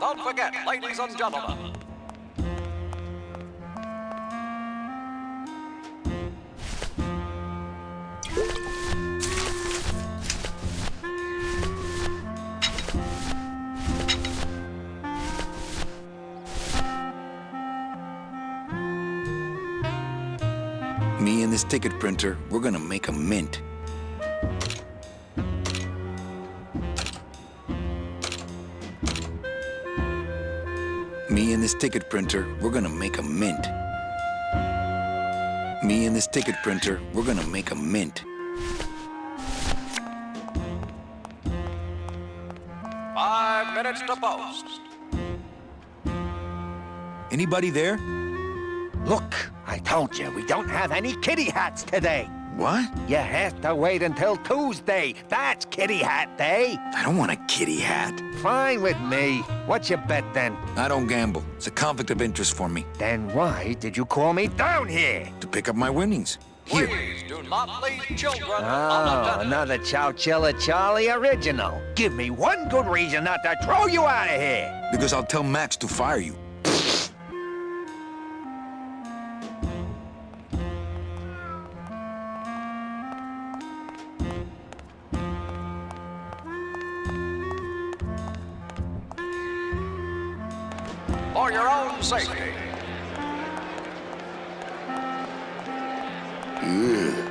Don't forget, ladies and gentlemen. Me and this ticket printer, we're gonna make a mint. Me and this ticket printer, we're gonna make a mint. Me and this ticket printer, we're gonna make a mint. 5 minutes to post. Anybody there? Look, I told you, we don't have any kitty hats today. What? You have to wait until Tuesday. That's kitty hat day. I don't want a kitty hat. Fine with me. What's your bet then? I don't gamble. It's a conflict of interest for me. Then why did you call me down here? To pick up my winnings. Here. Please do not leave children Oh, unattended. another Chowchilla Charlie original. Give me one good reason not to throw you out of here. Because I'll tell Max to fire you. For your own safety. Ugh.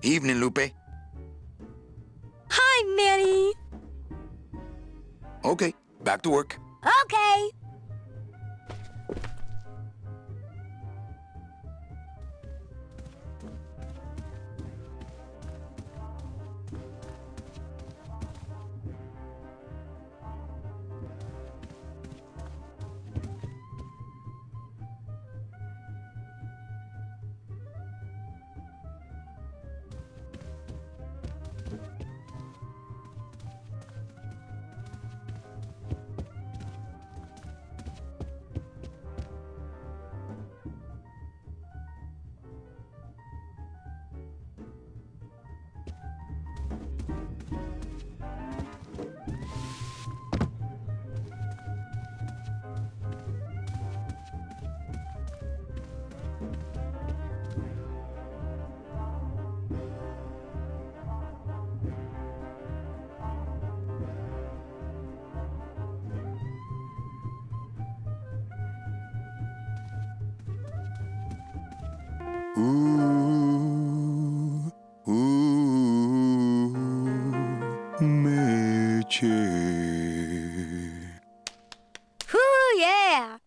Evening, Lupe. Hi, Manny. Okay, back to work. Okay. Ooh, ooh, Meche. Whoo, yeah!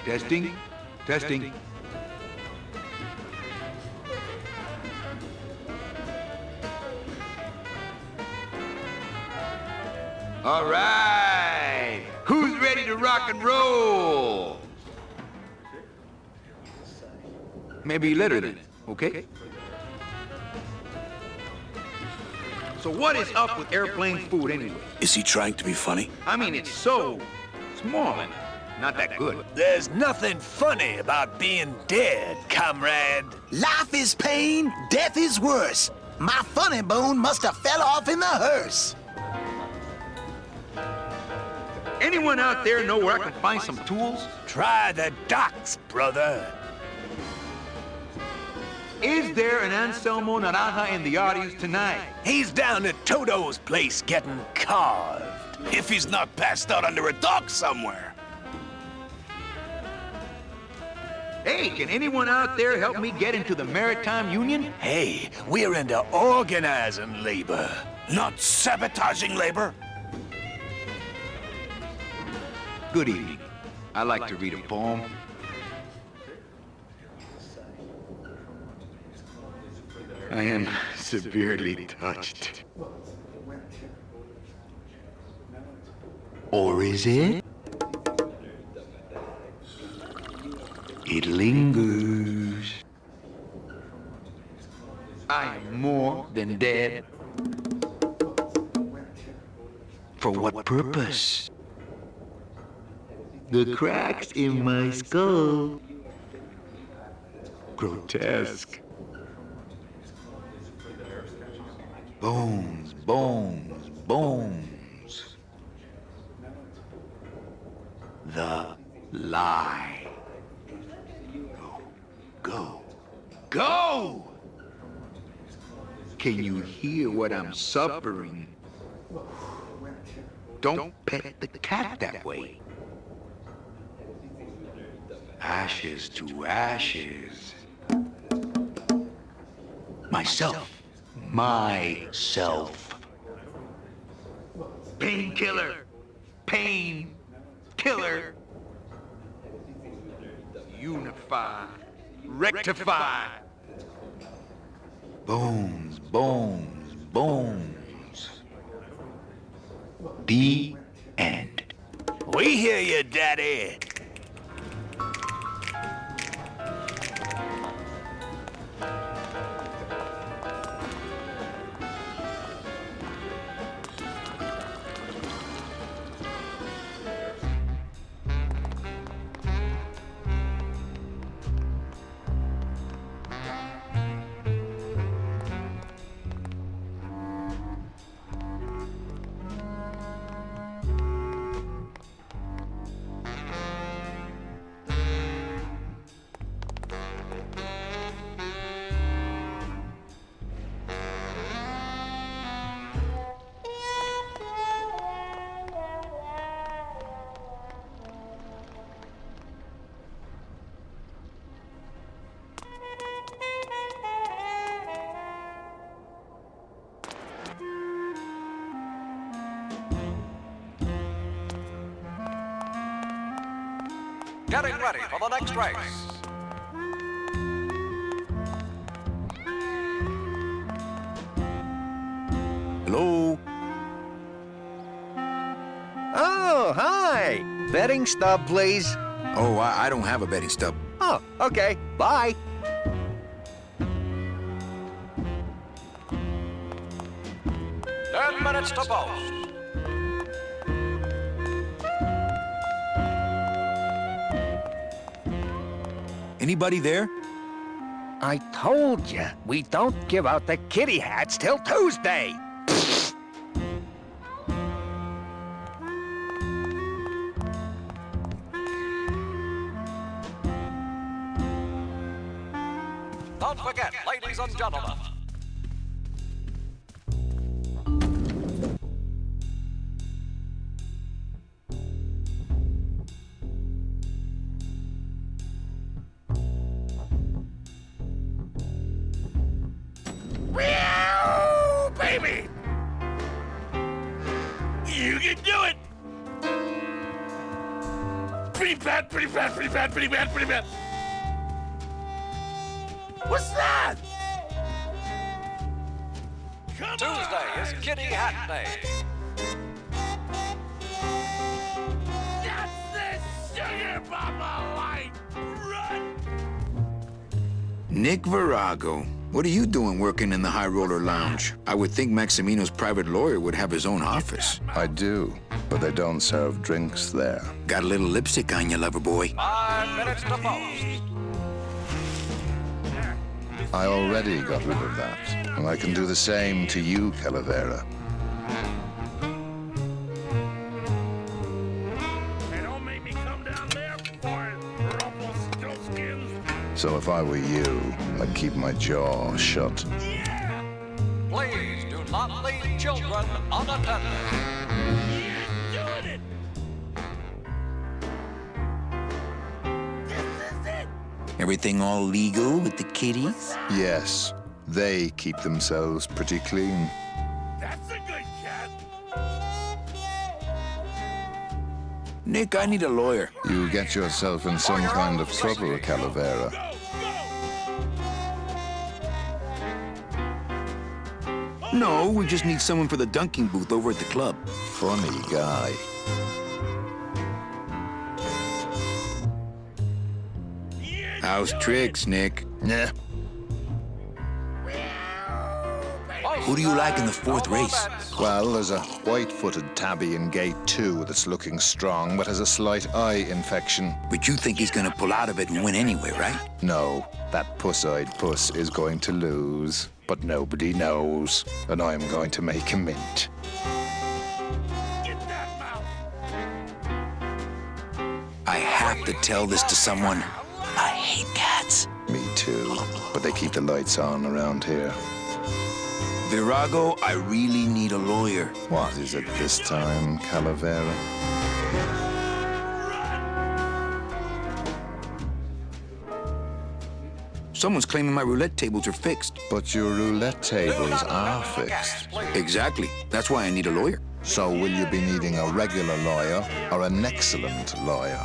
Testing, testing. All right, who's ready to rock and roll? Maybe later then, okay? So what is up with airplane food anyway? Is he trying to be funny? I mean, it's so small and not that good. There's nothing funny about being dead, comrade. Life is pain, death is worse. My funny bone must have fell off in the hearse. Anyone out there know where I can find some tools? Try the docks, brother. Is there an Anselmo Naranja in the audience tonight? He's down at Toto's place getting carved. If he's not passed out under a dock somewhere. Hey, can anyone out there help me get into the Maritime Union? Hey, we're into organizing labor, not sabotaging labor. Good evening. I like to read a poem. I am severely touched. Or is it? It lingers. I am more than dead. For what purpose? The cracks in my skull grotesque. Bones, bones, bones. The lie. Go, go! Can you hear what I'm suffering? Don't pet the cat that way. Ashes to ashes. Myself. Myself. Painkiller. Pain. Killer. Unify. Rectify. Bones, bones, bones. The end. We hear you, Daddy. Getting ready for the next race. Hello? Oh, hi! Betting stub, please. Oh, I don't have a betting stub. Oh, okay. Bye. Minutes to post. Anybody there? I told you, we don't give out the kitty hats till Tuesday. Don't forget, ladies and gentlemen. Baby! You can do it! Pretty bad, pretty bad, pretty bad, pretty bad, pretty bad. What's that? Tuesday is Kitty Hat Day. That's the sugar mama light! Run! Nick Virago. What are you doing working in the High Roller Lounge? I would think Maximino's private lawyer would have his own office. I do, but they don't serve drinks there. Got a little lipstick on you, lover boy. 5 minutes to post. I already got rid of that, and I can do the same to you, Calavera. So if I were you, I'd keep my jaw shut. Please do not leave children unattended. You're doing it! This is it! Everything all legal with the kitties? Yes, they keep themselves pretty clean. That's a good cat! Nick, I need a lawyer. You get yourself in some kind of trouble, Calavera. No, we just need someone for the dunking booth over at the club. Funny guy. How's tricks, Nick? Yeah. Who do you like in the fourth race? Well, there's a white-footed tabby in gate 2 that's looking strong, but has a slight eye infection. But you think he's gonna pull out of it and win anyway, right? No, That puss-eyed puss is going to lose, but nobody knows, and I'm going to make a mint. I have to tell this to someone. I hate cats. Me too, but they keep the lights on around here. Virago, I really need a lawyer. What is it this time, Calavera? Someone's claiming my roulette tables are fixed. But your roulette tables are fixed. Exactly. That's why I need a lawyer. So will you be needing a regular lawyer or an excellent lawyer?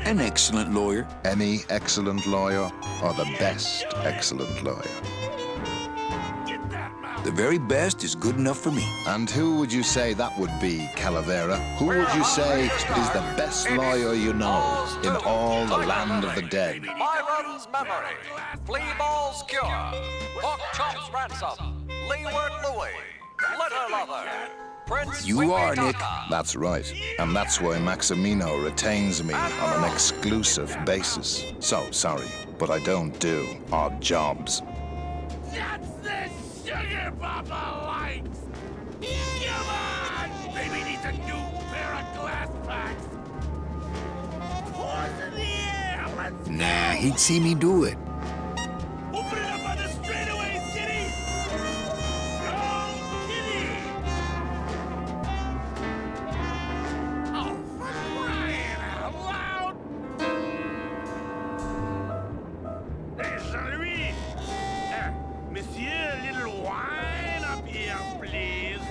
An excellent lawyer. Any excellent lawyer or the best excellent lawyer? The very best is good enough for me. And who would you say that would be, Calavera? Who would you say is the best lawyer you know in all the land of the dead? Byron's memory, flea ball's cure, pork chops ransom, leeward Louis, letter lover, Prince You are, Nick. That's right. And that's why Maximino retains me on an exclusive basis. So, sorry, but I don't do odd jobs. That's the sugar Papa likes! Come on! Baby needs a new pair of glass packs! Paws in the air! Let's Nah, he'd see me do it. open it up on the straightaway, Kitty! Go, Kitty! Oh, for crying out loud! Hey, Jean-Louis! Monsieur, a little wine up here, please.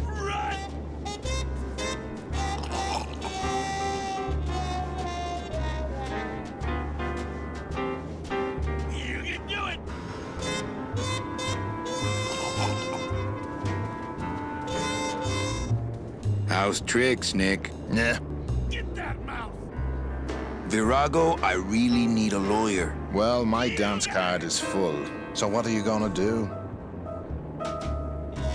Run! You can do it! How's tricks, Nick? Yeah. Get that mouth! Virago, I really need a lawyer. Well, my dance card is full. So what are you gonna do?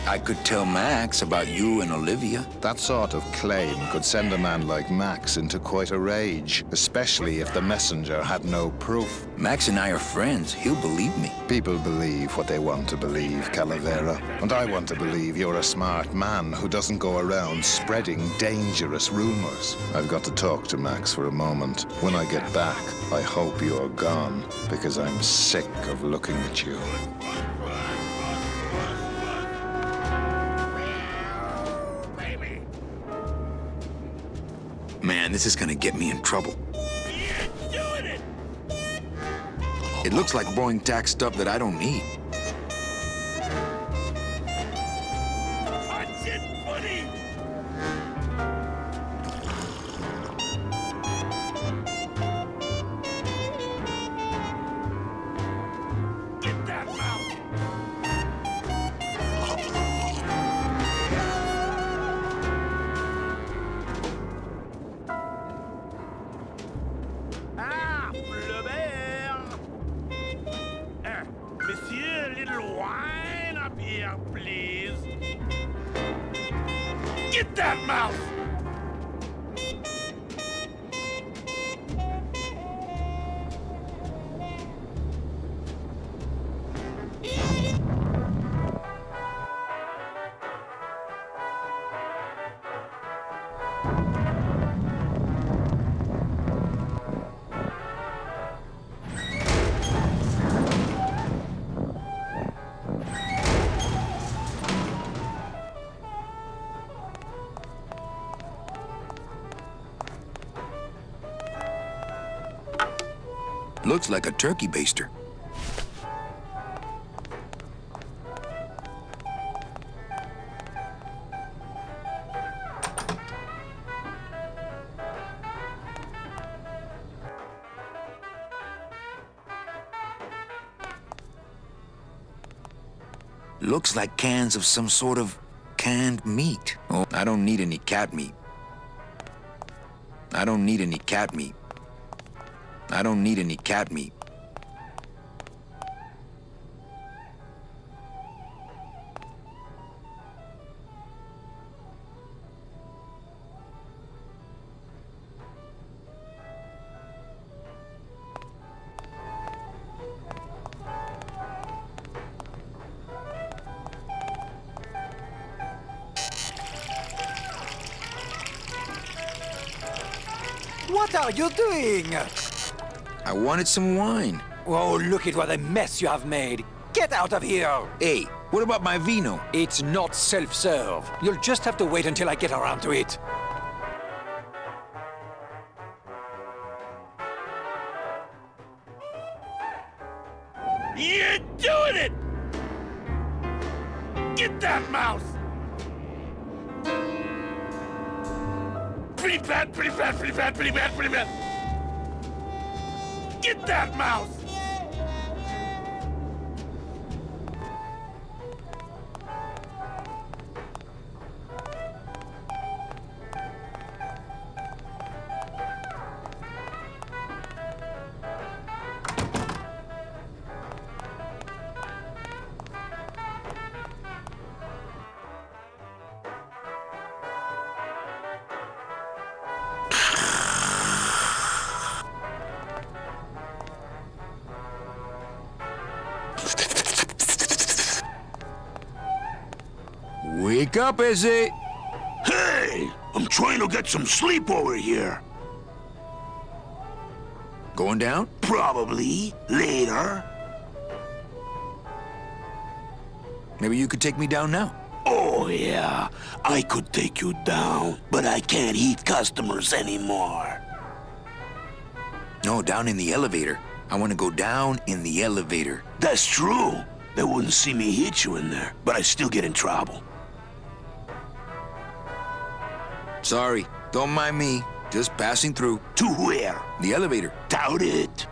I could tell Max about you and Olivia. That sort of claim could send a man like Max into quite a rage, especially if the messenger had no proof. Max and I are friends. He'll believe me. People believe what they want to believe, Calavera. And I want to believe you're a smart man who doesn't go around spreading dangerous rumors. I've got to talk to Max for a moment. When I get back, I hope you're gone, because I'm sick of looking at you. Man, this is gonna get me in trouble. It looks like borrowing tax stuff that I don't need. Punch it, buddy! Get that mouth! Ah, Flaubert! Monsieur, a little wine up here, please. Get that mouth! Looks like a turkey baster. Looks like cans of some sort of canned meat. Oh, I don't need any cat meat. I don't need any cat meat. I don't need any cat meat. What are you doing? I wanted some wine. Oh, look at what a mess you have made. Get out of here! Hey, what about my vino? It's not self-serve. You'll just have to wait until I get around to it. You're doing it! Get that mouse! Pretty bad, pretty bad, pretty bad, pretty bad, pretty bad. Get that mouse! Wake up, is it? Hey! I'm trying to get some sleep over here. Going down? Probably. Later. Maybe you could take me down now. Oh, yeah. I could take you down, but I can't eat customers anymore. No, down in the elevator. I want to go down in the elevator. That's true. They wouldn't see me hit you in there, but I still get in trouble. Sorry, don't mind me. Just passing through. To where? The elevator. Doubt it.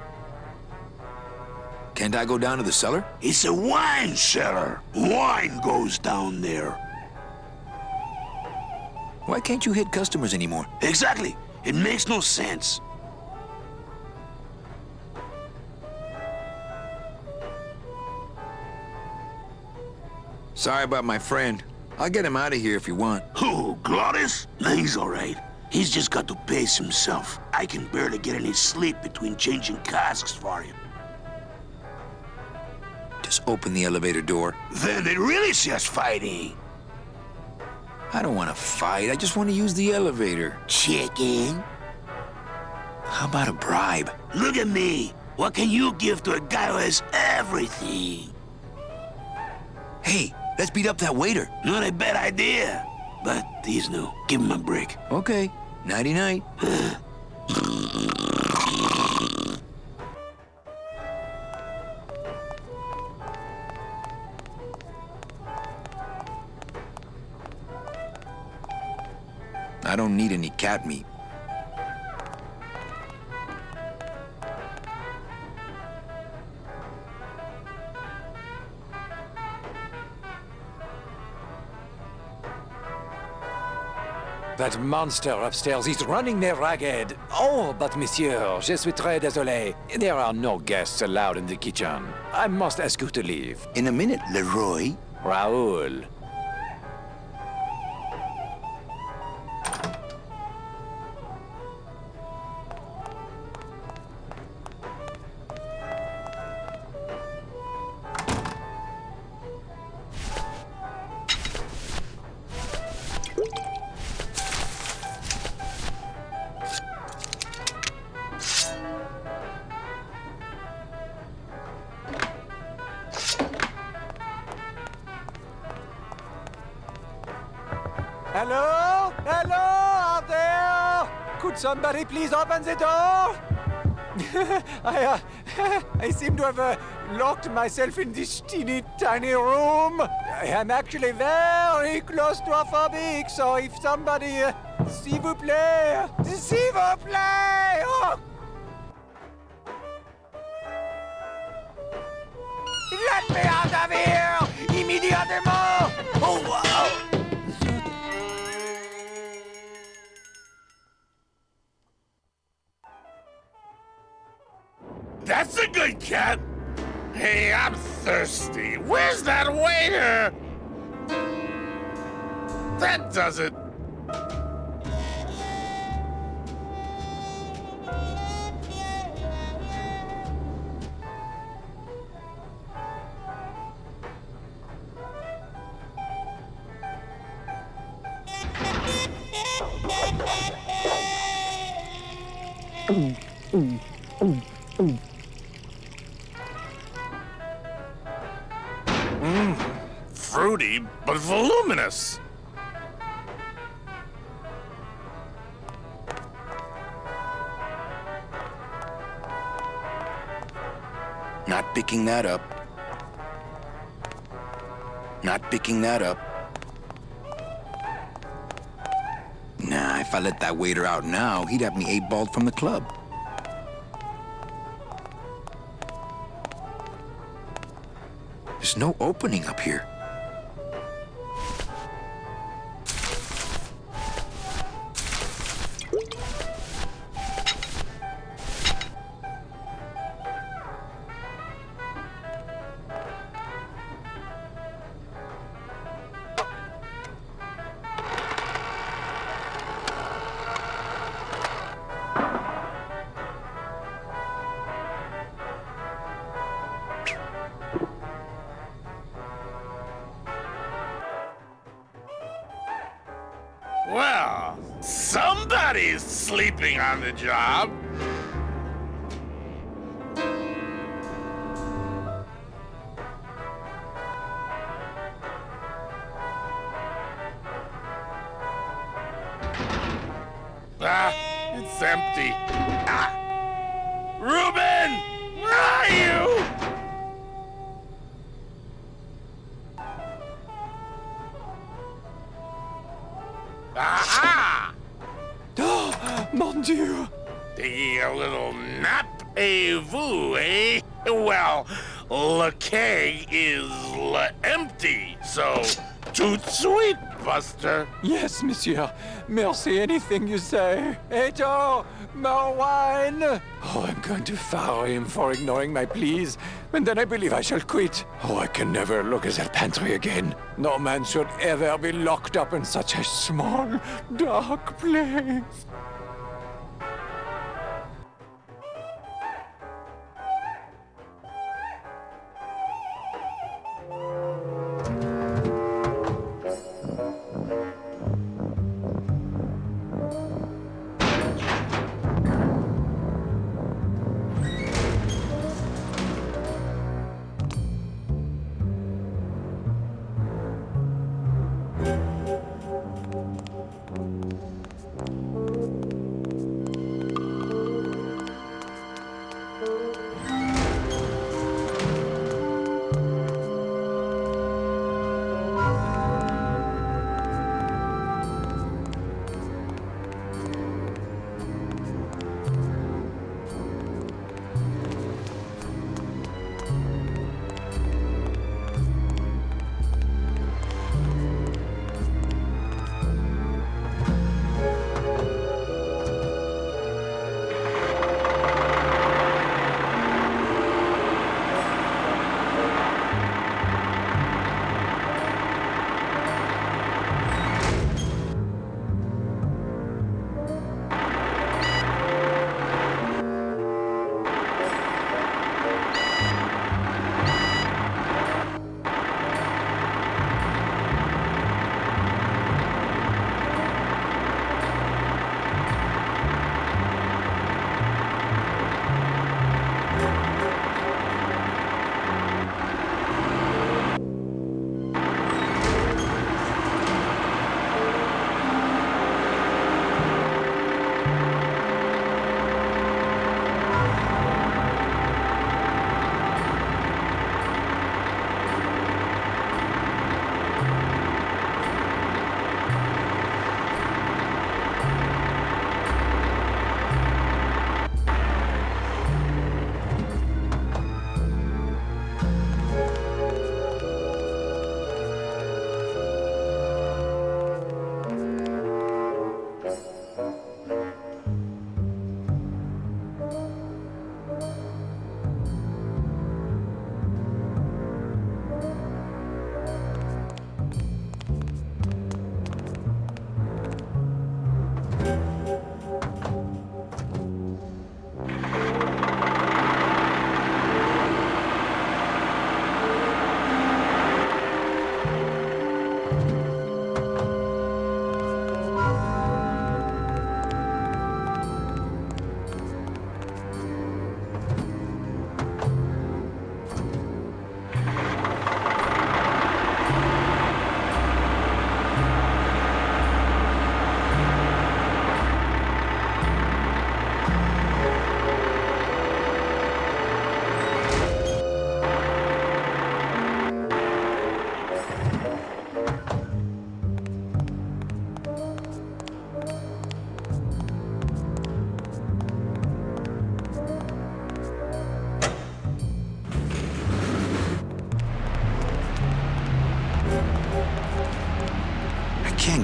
Can't I go down to the cellar? It's a wine cellar. Wine goes down there. Why can't you hit customers anymore? Exactly. It makes no sense. Sorry about my friend. I'll get him out of here if you want. Who, Glottis? Nah, he's all right. He's just got to pace himself. I can barely get any sleep between changing casks for him. Just open the elevator door. Then they really see us fighting. I don't want to fight. I just want to use the elevator. Chicken? How about a bribe? Look at me. What can you give to a guy who has everything? Hey, let's beat up that waiter. Not a bad idea. But he's new. Give him a break. Okay. Nighty-night. I don't need any cat meat. That monster upstairs is running me ragged. Oh, but monsieur, je suis très désolé. There are no guests allowed in the kitchen. I must ask you to leave. In a minute, Leroy. Raoul. Hello? Hello out there? Could somebody please open the door? I seem to have locked myself in this teeny tiny room. I am actually very claustrophobic, so if somebody... s'il vous plaît! S'il vous plaît! Oh! Let me out of here! Immediately! Oh, wow! That's a good cat. Hey, I'm thirsty. Where's that waiter? That does it. Fruity, but voluminous. Not picking that up. Not picking that up. Nah, if I let that waiter out now, he'd have me 8-balled from the club. There's no opening up here. Well, somebody's sleeping on the job. Ah, it's empty. Ah! Reuben! Where are you? Aha! Oh, mon Dieu! Taking a little nap, vous, eh? Well, le keg is empty, so tout sweet, Buster. Yes, monsieur. Merci, anything you say. Eto, more wine. Oh, I'm going to fire him for ignoring my pleas, and then I believe I shall quit. Oh, I can never look at that pantry again. No man should ever be locked up in such a small, dark place.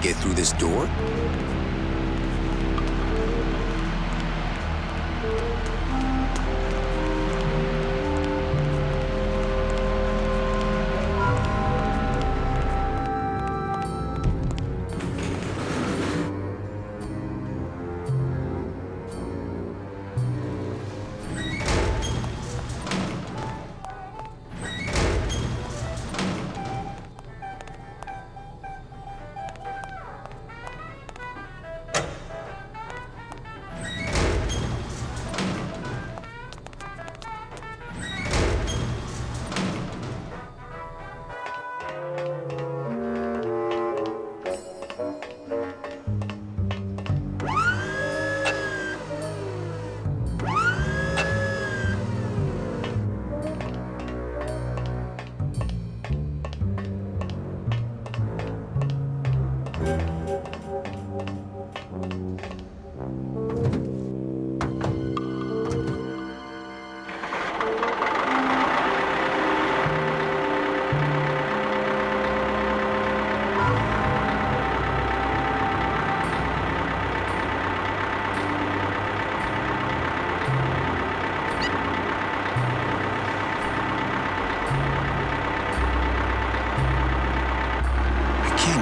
get through this door?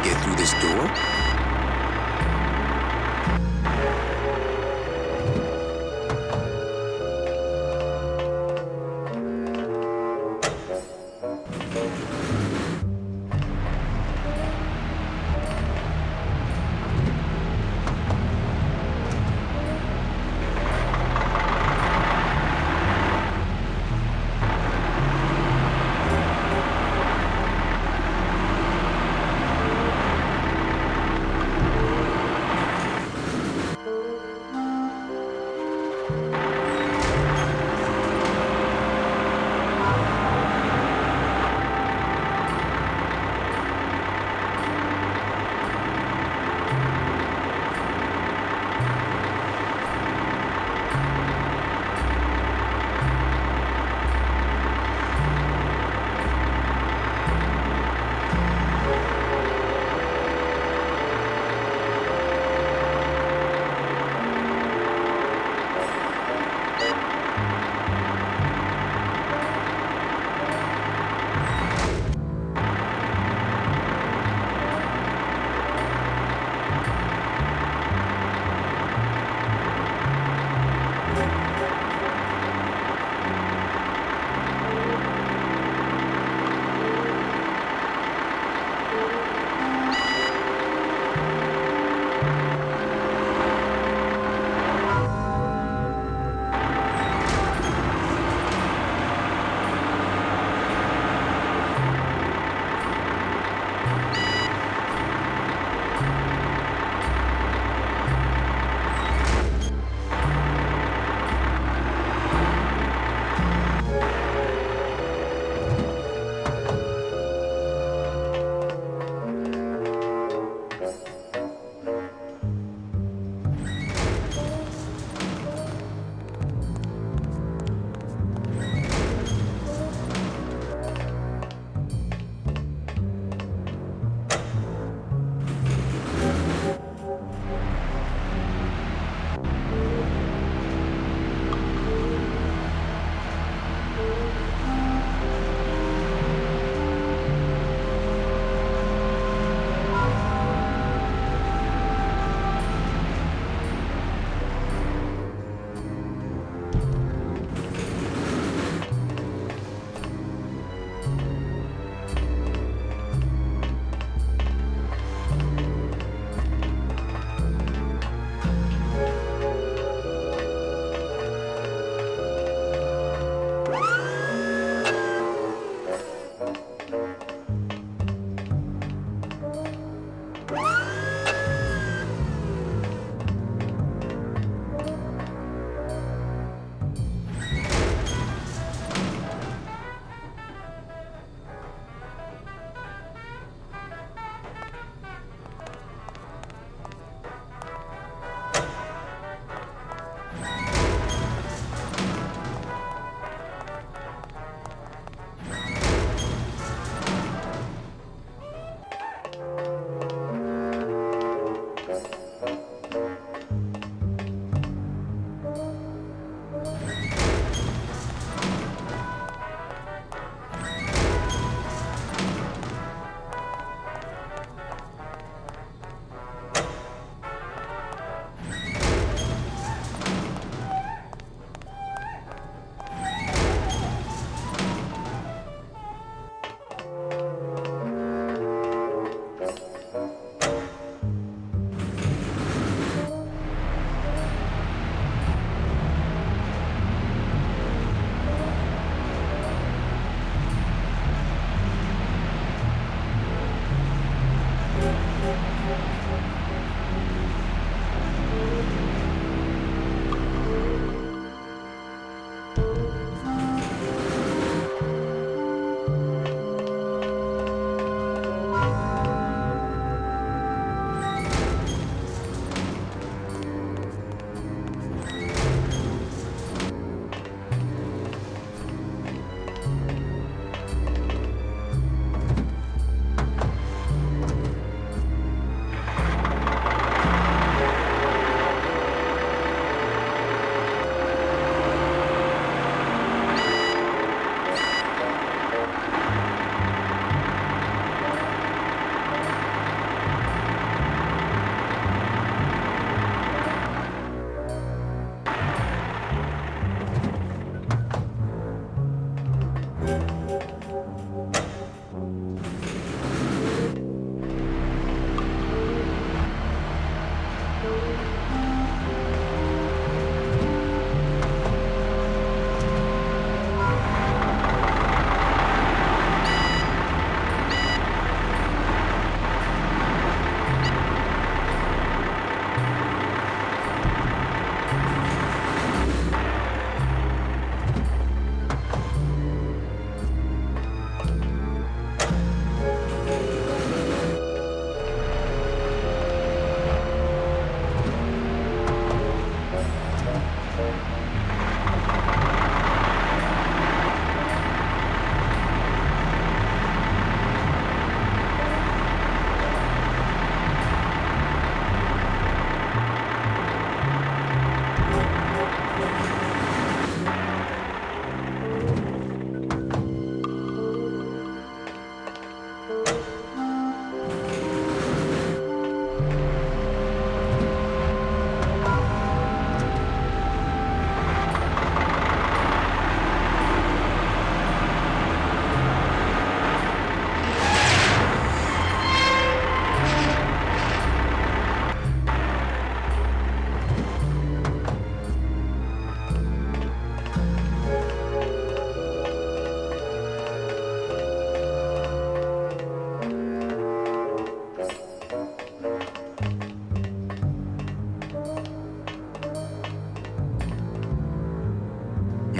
Get through this door?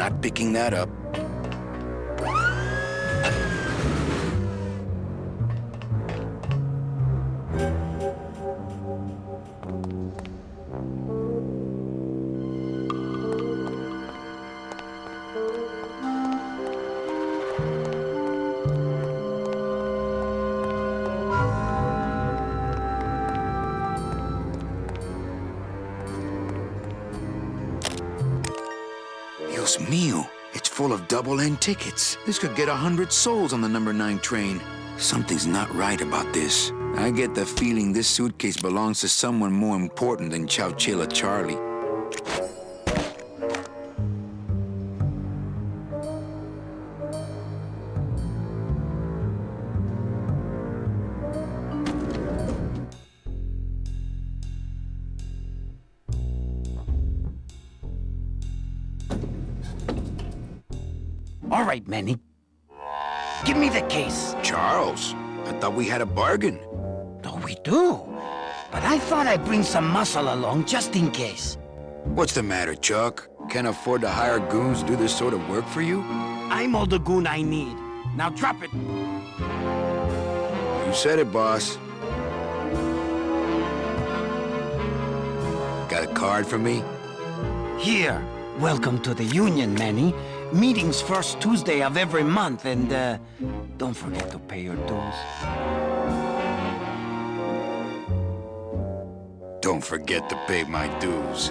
Not picking that up. Dios mío, it's full of double-end tickets. This could get 100 souls on the number 9 train. Something's not right about this. I get the feeling this suitcase belongs to someone more important than Chowchilla Charlie. All right, Manny. Give me the case. Charles, I thought we had a bargain. Oh, we do. But I thought I'd bring some muscle along just in case. What's the matter, Chuck? Can't afford to hire goons to do this sort of work for you? I'm all the goon I need. Now drop it. You said it, boss. Got a card for me? Here. Welcome to the Union, Manny. Meetings first Tuesday of every month, and don't forget to pay your dues. Don't forget to pay my dues.